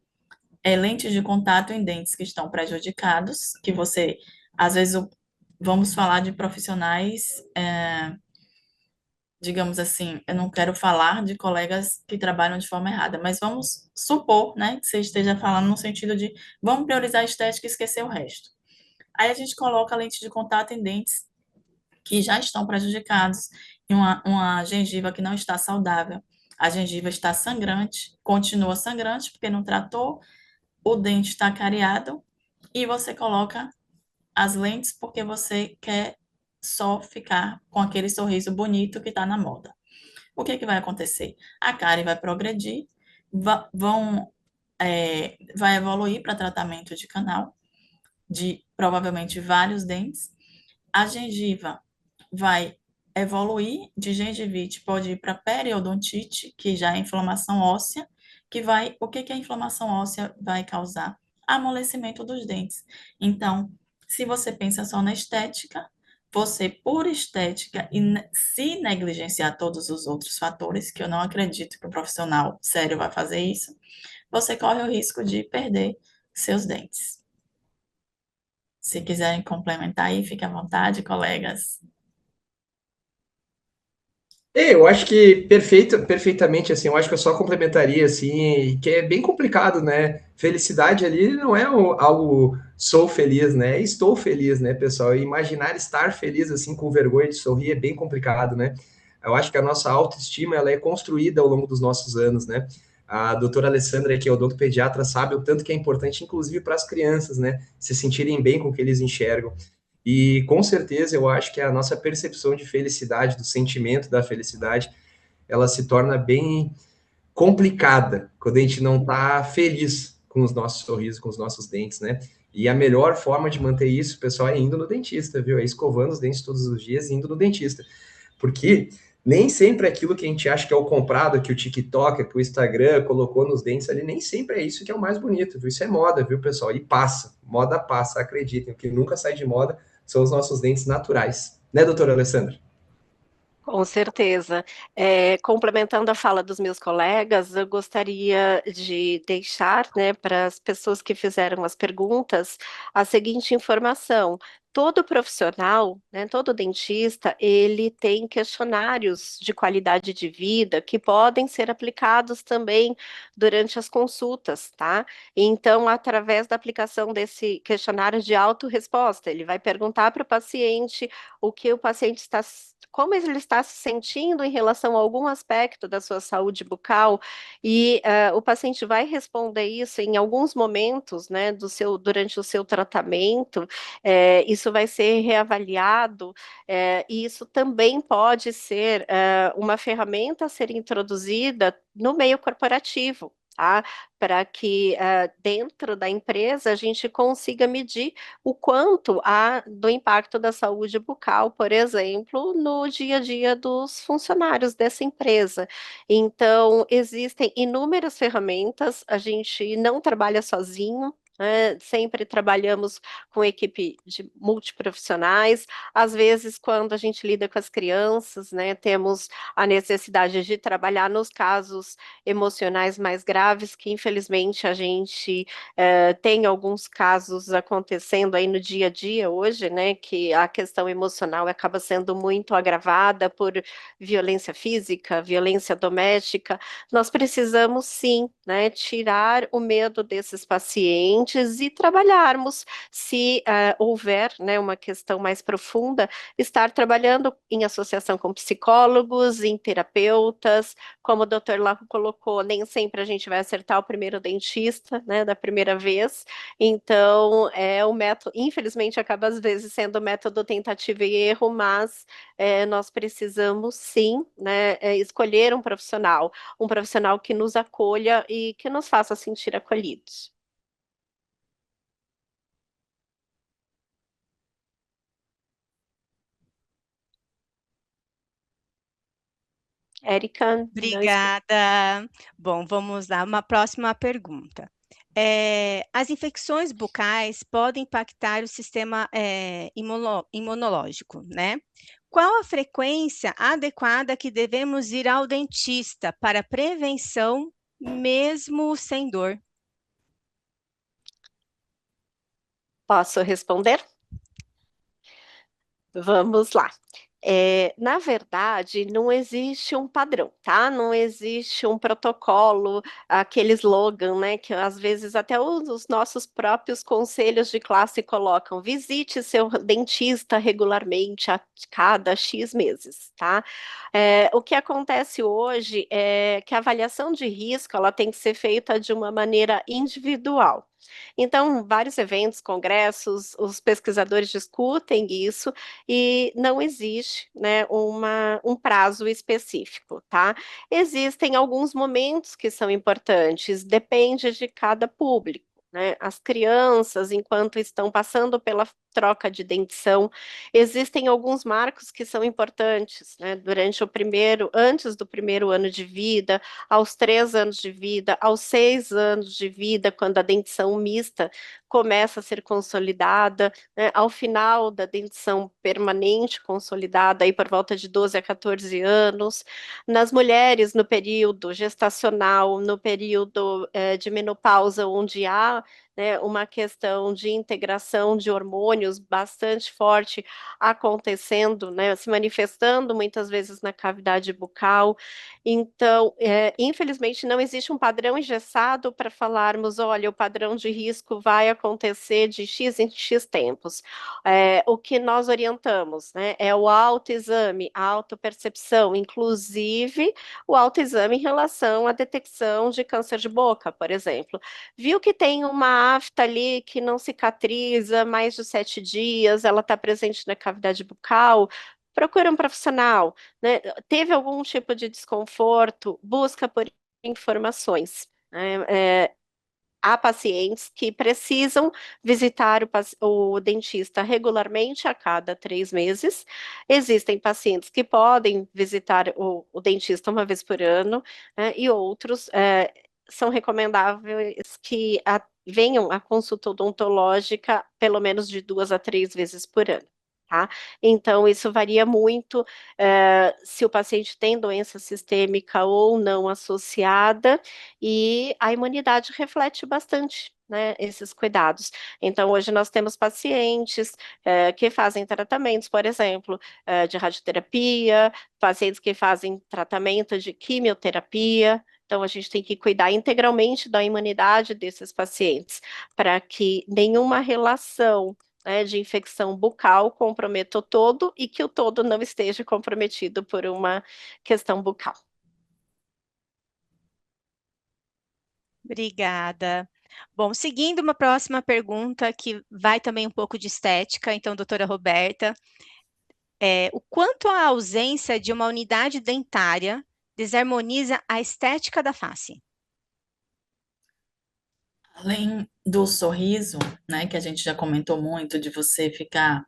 lentes de contato em dentes que estão prejudicados, que você, às vezes, vamos falar de profissionais digamos assim, eu não quero falar de colegas que trabalham de forma errada, mas vamos supor, né, que você esteja falando no sentido de vamos priorizar a estética e esquecer o resto. Aí a gente coloca a lente de contato em dentes que já estão prejudicados e uma gengiva que não está saudável. A gengiva está sangrante, continua sangrante porque não tratou, o dente está cariado e você coloca as lentes porque você quer só ficar com aquele sorriso bonito que está na moda. O que vai acontecer? A cárie vai progredir, vai evoluir para tratamento de canal, de provavelmente vários dentes. A gengiva vai evoluir de gengivite, pode ir para periodontite, que já é inflamação óssea, o que a inflamação óssea vai causar? Amolecimento dos dentes. Então, se você pensa só na estética, você, por estética, e se negligenciar todos os outros fatores, que eu não acredito que o profissional sério vai fazer isso, você corre o risco de perder seus dentes. Se quiserem complementar aí, fique à vontade, colegas. Eu acho que perfeitamente, assim, eu acho que eu só complementaria, assim, que é bem complicado, né? Felicidade ali não é algo sou feliz, né? Estou feliz, né, pessoal? E imaginar estar feliz, assim, com vergonha de sorrir é bem complicado, né? Eu acho que a nossa autoestima, ela é construída ao longo dos nossos anos, né? A doutora Alessandra, que é odontopediatra, sabe o tanto que é importante, inclusive para as crianças, né? Se sentirem bem com o que eles enxergam. E com certeza eu acho que a nossa percepção de felicidade, do sentimento da felicidade, ela se torna bem complicada quando a gente não está feliz com os nossos sorrisos, com os nossos dentes, né? E a melhor forma de manter isso, pessoal, é indo no dentista, viu? É escovando os dentes todos os dias e indo no dentista. Porque Nem sempre aquilo que a gente acha que é o comprado, que o TikTok, que o Instagram colocou nos dentes ali, nem sempre é isso que é o mais bonito, viu? Isso é moda, viu, pessoal? E passa, moda passa, acreditem, o que nunca sai de moda são os nossos dentes naturais. Né, doutora Alessandra? Com certeza. Complementando a fala dos meus colegas, eu gostaria de deixar, né, para as pessoas que fizeram as perguntas a seguinte informação. Todo profissional, né, todo dentista, ele tem questionários de qualidade de vida que podem ser aplicados também durante as consultas, tá? Então, através da aplicação desse questionário de autorresposta, ele vai perguntar para o paciente o que o paciente está, como ele está se sentindo em relação a algum aspecto da sua saúde bucal, e o paciente vai responder isso em alguns momentos, né, durante o seu tratamento, isso vai ser reavaliado, e isso também pode ser uma ferramenta a ser introduzida no meio corporativo, tá? Para que dentro da empresa a gente consiga medir o quanto há do impacto da saúde bucal, por exemplo, no dia a dia dos funcionários dessa empresa. Então, existem inúmeras ferramentas, a gente não trabalha sozinho, né? Sempre trabalhamos com equipe de multiprofissionais. Às vezes, quando a gente lida com as crianças, né, temos a necessidade de trabalhar nos casos emocionais mais graves, que infelizmente a gente tem alguns casos acontecendo aí no dia a dia hoje, né, que a questão emocional acaba sendo muito agravada por violência física, violência doméstica. Nós precisamos sim, né, tirar o medo desses pacientes e trabalharmos, se houver, né, uma questão mais profunda, estar trabalhando em associação com psicólogos, em terapeutas, como o doutor Laco colocou, nem sempre a gente vai acertar o primeiro dentista, né, da primeira vez, então o método, infelizmente, acaba às vezes sendo o método tentativa e erro, mas nós precisamos sim, né, escolher um profissional que nos acolha e que nos faça sentir acolhidos. Érica, não escuto. Obrigada. Bom, vamos lá, uma próxima pergunta. As infecções bucais podem impactar o sistema imunológico, né? Qual a frequência adequada que devemos ir ao dentista para prevenção, mesmo sem dor? Posso responder? Vamos lá. Na verdade, não existe um padrão, tá? Não existe um protocolo, aquele slogan, né? Que às vezes até os nossos próprios conselhos de classe colocam: visite seu dentista regularmente a cada X meses, tá? O que acontece hoje é que a avaliação de risco ela tem que ser feita de uma maneira individual. Então, vários eventos, congressos, os pesquisadores discutem isso e não existe, né, um prazo específico, tá? Existem alguns momentos que são importantes, depende de cada público. Né? As crianças, enquanto estão passando pela troca de dentição, existem alguns marcos que são importantes, né? Durante antes do primeiro ano de vida, aos 3 anos de vida, aos 6 anos de vida, quando a dentição mista começa a ser consolidada, né? Ao final da dentição permanente consolidada, aí por volta de 12 a 14 anos, nas mulheres no período gestacional, no período de menopausa, onde há, né, uma questão de integração de hormônios bastante forte acontecendo, né, se manifestando muitas vezes na cavidade bucal. Então, infelizmente, não existe um padrão engessado para falarmos, olha, o padrão de risco vai acontecer de X em X tempos. O que nós orientamos, né, é o autoexame, a autopercepção, inclusive o autoexame em relação à detecção de câncer de boca, por exemplo. Viu que tem uma afta ali que não cicatriza mais de 7 dias, ela está presente na cavidade bucal, procura um profissional, né? Teve algum tipo de desconforto, busca por informações, né? há pacientes que precisam visitar o dentista regularmente a cada 3 meses. Existem pacientes que podem visitar o dentista uma vez por ano, né, e outros são recomendáveis que venham à consulta odontológica pelo menos de 2 a 3 vezes por ano. Tá? Então, isso varia muito se o paciente tem doença sistêmica ou não associada, e a imunidade reflete bastante, né, esses cuidados. Então, hoje nós temos pacientes que fazem tratamentos, por exemplo, de radioterapia, pacientes que fazem tratamento de quimioterapia. Então, a gente tem que cuidar integralmente da imunidade desses pacientes, para que nenhuma relação, né, de infecção bucal comprometa o todo e que o todo não esteja comprometido por uma questão bucal. Obrigada. Bom, seguindo uma próxima pergunta que vai também um pouco de estética, então, doutora Roberta, o quanto a ausência de uma unidade dentária desarmoniza a estética da face? Além do sorriso, né, que a gente já comentou muito, de você ficar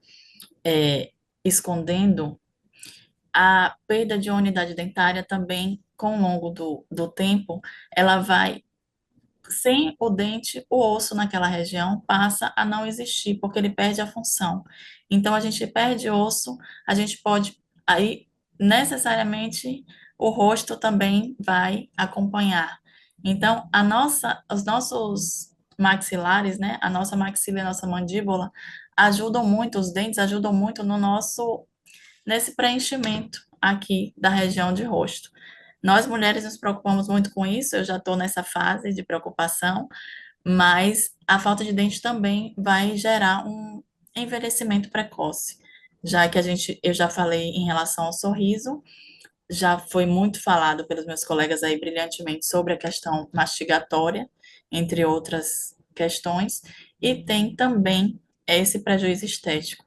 escondendo, a perda de uma unidade dentária também, com o longo do tempo, ela vai, sem o dente, o osso naquela região passa a não existir, porque ele perde a função. Então, a gente perde osso, a gente pode, aí, necessariamente, o rosto também vai acompanhar. Então, os nossos maxilares, né, a nossa maxila e a nossa mandíbula ajudam muito, os dentes ajudam muito nesse preenchimento aqui da região de rosto. Nós mulheres nos preocupamos muito com isso, eu já estou nessa fase de preocupação, mas a falta de dente também vai gerar um envelhecimento precoce, já que eu já falei em relação ao sorriso, já foi muito falado pelos meus colegas aí brilhantemente sobre a questão mastigatória, entre outras questões, e tem também esse prejuízo estético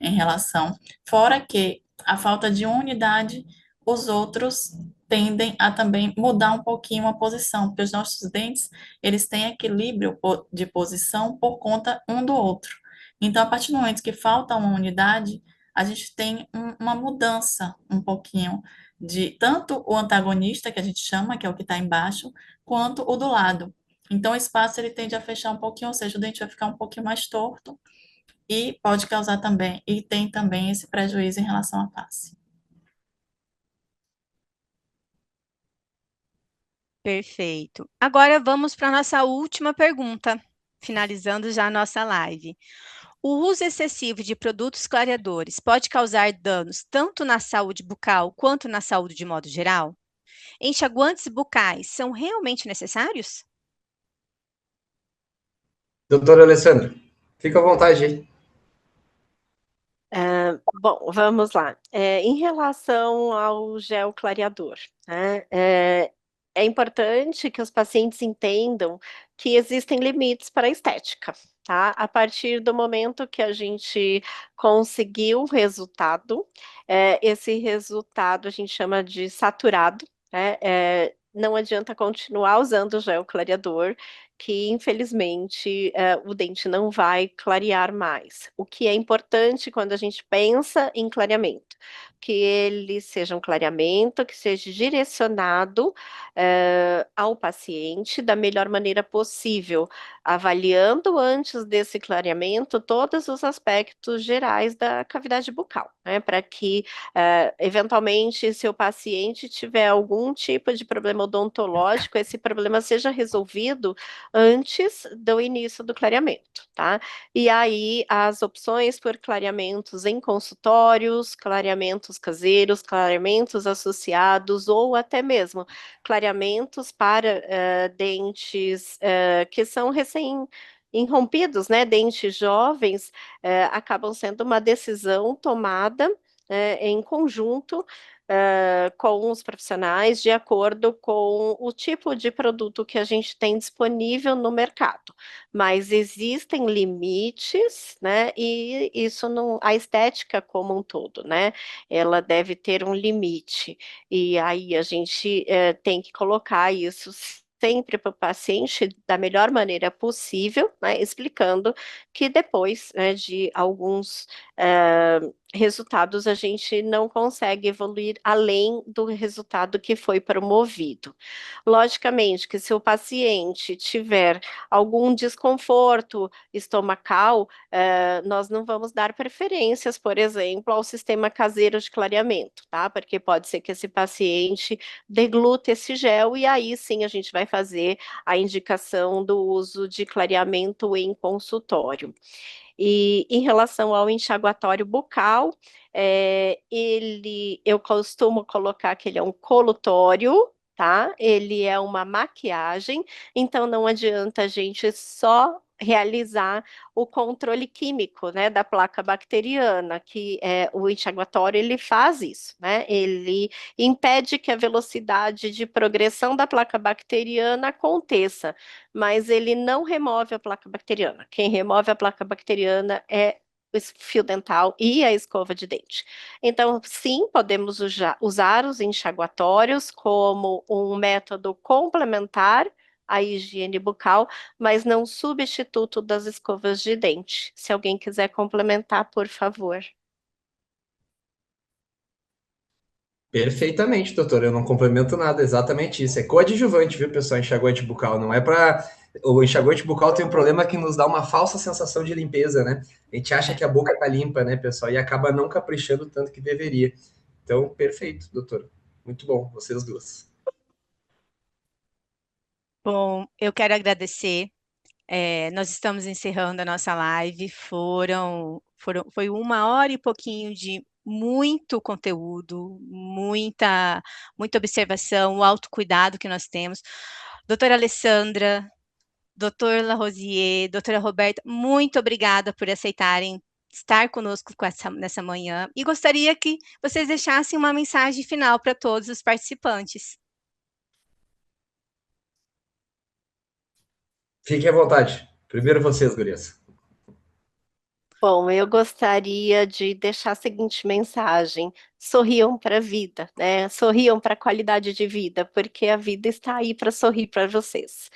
em relação, fora que a falta de unidade, os outros tendem a também mudar um pouquinho a posição, porque os nossos dentes, eles têm equilíbrio de posição por conta um do outro. Então, a partir do momento que falta uma unidade, a gente tem uma mudança um pouquinho de tanto o antagonista, que a gente chama, que é o que está embaixo, quanto o do lado. Então, o espaço ele tende a fechar um pouquinho, ou seja, o dente vai ficar um pouquinho mais torto, e pode causar também, e tem também esse prejuízo em relação à face. Perfeito. Agora vamos para a nossa última pergunta, finalizando já a nossa live. O uso excessivo de produtos clareadores pode causar danos tanto na saúde bucal quanto na saúde de modo geral? Enxaguantes bucais são realmente necessários? Doutora Alessandra, fica à vontade aí. Bom, vamos lá. Em relação ao gel clareador, né, é importante que os pacientes entendam que existem limites para a estética, tá? A partir do momento que a gente conseguiu o resultado, esse resultado a gente chama de saturado, né? Não adianta continuar usando o gel clareador, que infelizmente o dente não vai clarear mais. O que é importante quando a gente pensa em clareamento, que ele seja um clareamento que seja direcionado ao paciente da melhor maneira possível, avaliando antes desse clareamento todos os aspectos gerais da cavidade bucal, né, para que eventualmente, se o paciente tiver algum tipo de problema odontológico, esse problema seja resolvido antes do início do clareamento, tá? E aí, as opções por clareamentos em consultórios, clareamentos caseiros, clareamentos associados, ou até mesmo clareamentos para dentes que são recém-irrompidos, né? Dentes jovens, acabam sendo uma decisão tomada em conjunto com os profissionais, de acordo com o tipo de produto que a gente tem disponível no mercado. Mas existem limites, né? E isso não, a estética como um todo, né? Ela deve ter um limite. E aí a gente tem que colocar isso sempre para o paciente da melhor maneira possível, né, explicando que depois, né, de alguns resultados, a gente não consegue evoluir além do resultado que foi promovido. Logicamente que se o paciente tiver algum desconforto estomacal, nós não vamos dar preferências, por exemplo, ao sistema caseiro de clareamento, tá? Porque pode ser que esse paciente deglute esse gel e aí sim a gente vai fazer a indicação do uso de clareamento em consultório. E em relação ao enxaguatório bucal, eu costumo colocar que ele é um colutório, tá? Ele é uma maquiagem, então não adianta a gente só realizar o controle químico, né, da placa bacteriana, que o enxaguatório ele faz isso, né? Ele impede que a velocidade de progressão da placa bacteriana aconteça, mas ele não remove a placa bacteriana. Quem remove a placa bacteriana é o fio dental e a escova de dente. Então, sim, podemos usar os enxaguatórios como um método complementar à higiene bucal, mas não substituto das escovas de dente. Se alguém quiser complementar, por favor. Perfeitamente, doutor. Eu não complemento nada, exatamente isso. É coadjuvante, viu, pessoal? Enxaguante bucal. Não é para. O enxaguante bucal tem um problema que nos dá uma falsa sensação de limpeza, né? A gente acha que a boca tá limpa, né, pessoal? E acaba não caprichando tanto que deveria. Então, perfeito, doutor. Muito bom, vocês duas. Bom, eu quero agradecer. Nós estamos encerrando a nossa live. Foi 1 hora e pouquinho de muito conteúdo, muita observação, o autocuidado que nós temos. Doutora Alessandra, doutor Larosier, doutora Roberta, muito obrigada por aceitarem estar conosco nessa manhã. E gostaria que vocês deixassem uma mensagem final para todos os participantes. Fiquem à vontade. Primeiro vocês, gurias. Bom, eu gostaria de deixar a seguinte mensagem: sorriam para a vida, né? Sorriam para a qualidade de vida, porque a vida está aí para sorrir para vocês.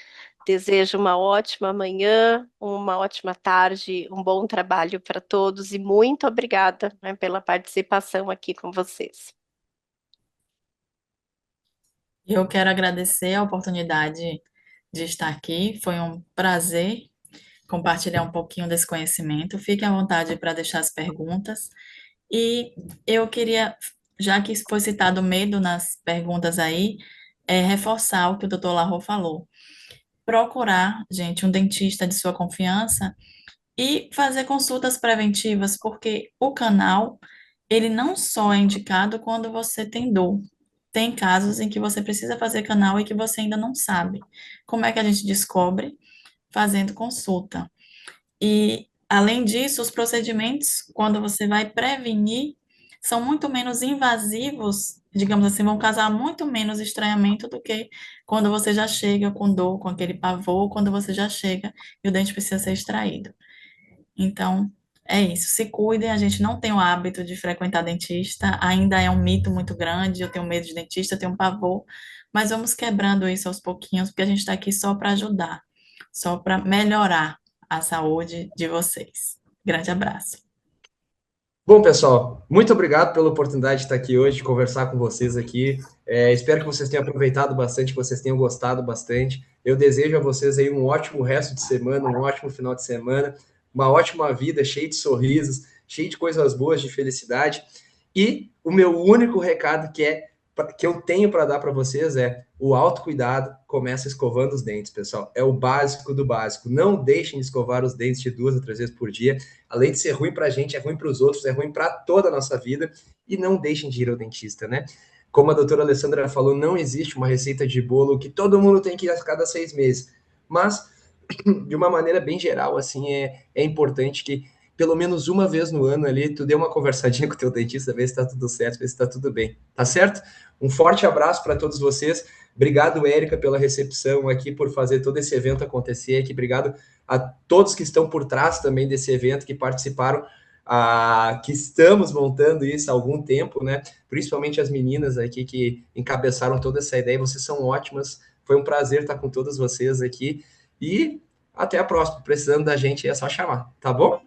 Desejo uma ótima manhã, uma ótima tarde, um bom trabalho para todos e muito obrigada, né, pela participação aqui com vocês. Eu quero agradecer a oportunidade de estar aqui. Foi um prazer compartilhar um pouquinho desse conhecimento. Fique à vontade para deixar as perguntas. E eu queria, já que foi citado medo nas perguntas aí, reforçar o que o doutor Larro falou. Procurar, gente, um dentista de sua confiança e fazer consultas preventivas, porque o canal, ele não só é indicado quando você tem dor. Tem casos em que você precisa fazer canal e que você ainda não sabe. Como é que a gente descobre? Fazendo consulta. E, além disso, os procedimentos, quando você vai prevenir, são muito menos invasivos, digamos assim, vão causar muito menos estranhamento do que quando você já chega com dor, com aquele pavor, quando você já chega e o dente precisa ser extraído. Então, é isso. Se cuidem, a gente não tem o hábito de frequentar dentista, ainda é um mito muito grande, eu tenho medo de dentista, eu tenho pavor, mas vamos quebrando isso aos pouquinhos, porque a gente está aqui só para ajudar, só para melhorar a saúde de vocês. Grande abraço. Bom, pessoal, muito obrigado pela oportunidade de estar aqui hoje, de conversar com vocês aqui. Espero que vocês tenham aproveitado bastante, que vocês tenham gostado bastante. Eu desejo a vocês aí um ótimo resto de semana, um ótimo final de semana, uma ótima vida, cheia de sorrisos, cheia de coisas boas, de felicidade. E o meu único recado que eu tenho para dar para vocês é: o autocuidado começa escovando os dentes, pessoal. É o básico do básico. Não deixem de escovar os dentes de 2 a 3 vezes por dia. Além de ser ruim para a gente, é ruim para os outros, é ruim para toda a nossa vida. E não deixem de ir ao dentista, né? Como a doutora Alessandra falou, não existe uma receita de bolo que todo mundo tem que ir a cada 6 meses. Mas, de uma maneira bem geral, assim, é importante que pelo menos uma vez no ano ali, tu dê uma conversadinha com o teu dentista, ver se tá tudo certo, ver se tá tudo bem. Tá certo? Um forte abraço para todos vocês. Obrigado, Érica, pela recepção aqui, por fazer todo esse evento acontecer aqui. Obrigado a todos que estão por trás também desse evento, que participaram, que estamos montando isso há algum tempo, né? Principalmente as meninas aqui que encabeçaram toda essa ideia. Vocês são ótimas. Foi um prazer estar com todos vocês aqui e até a próxima. Precisando da gente é só chamar, tá bom?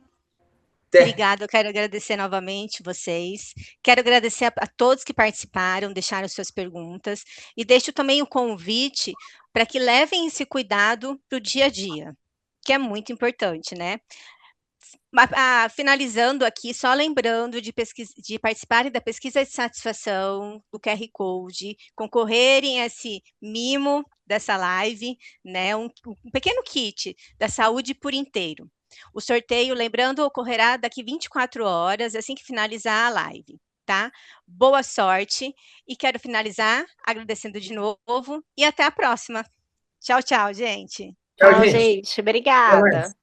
Obrigada, eu quero agradecer novamente vocês. Quero agradecer a todos que participaram, deixaram suas perguntas e deixo também o convite para que levem esse cuidado para o dia a dia, que é muito importante, né? Finalizando aqui, só lembrando de participarem da pesquisa de satisfação do QR Code, concorrerem a esse mimo dessa live, né? Um pequeno kit da saúde por inteiro. O sorteio, lembrando, ocorrerá daqui 24 horas, assim que finalizar a live, tá? Boa sorte e quero finalizar agradecendo de novo e até a próxima. Tchau, tchau, gente. Tchau, Tchau, gente. gente. Até Obrigada. mais.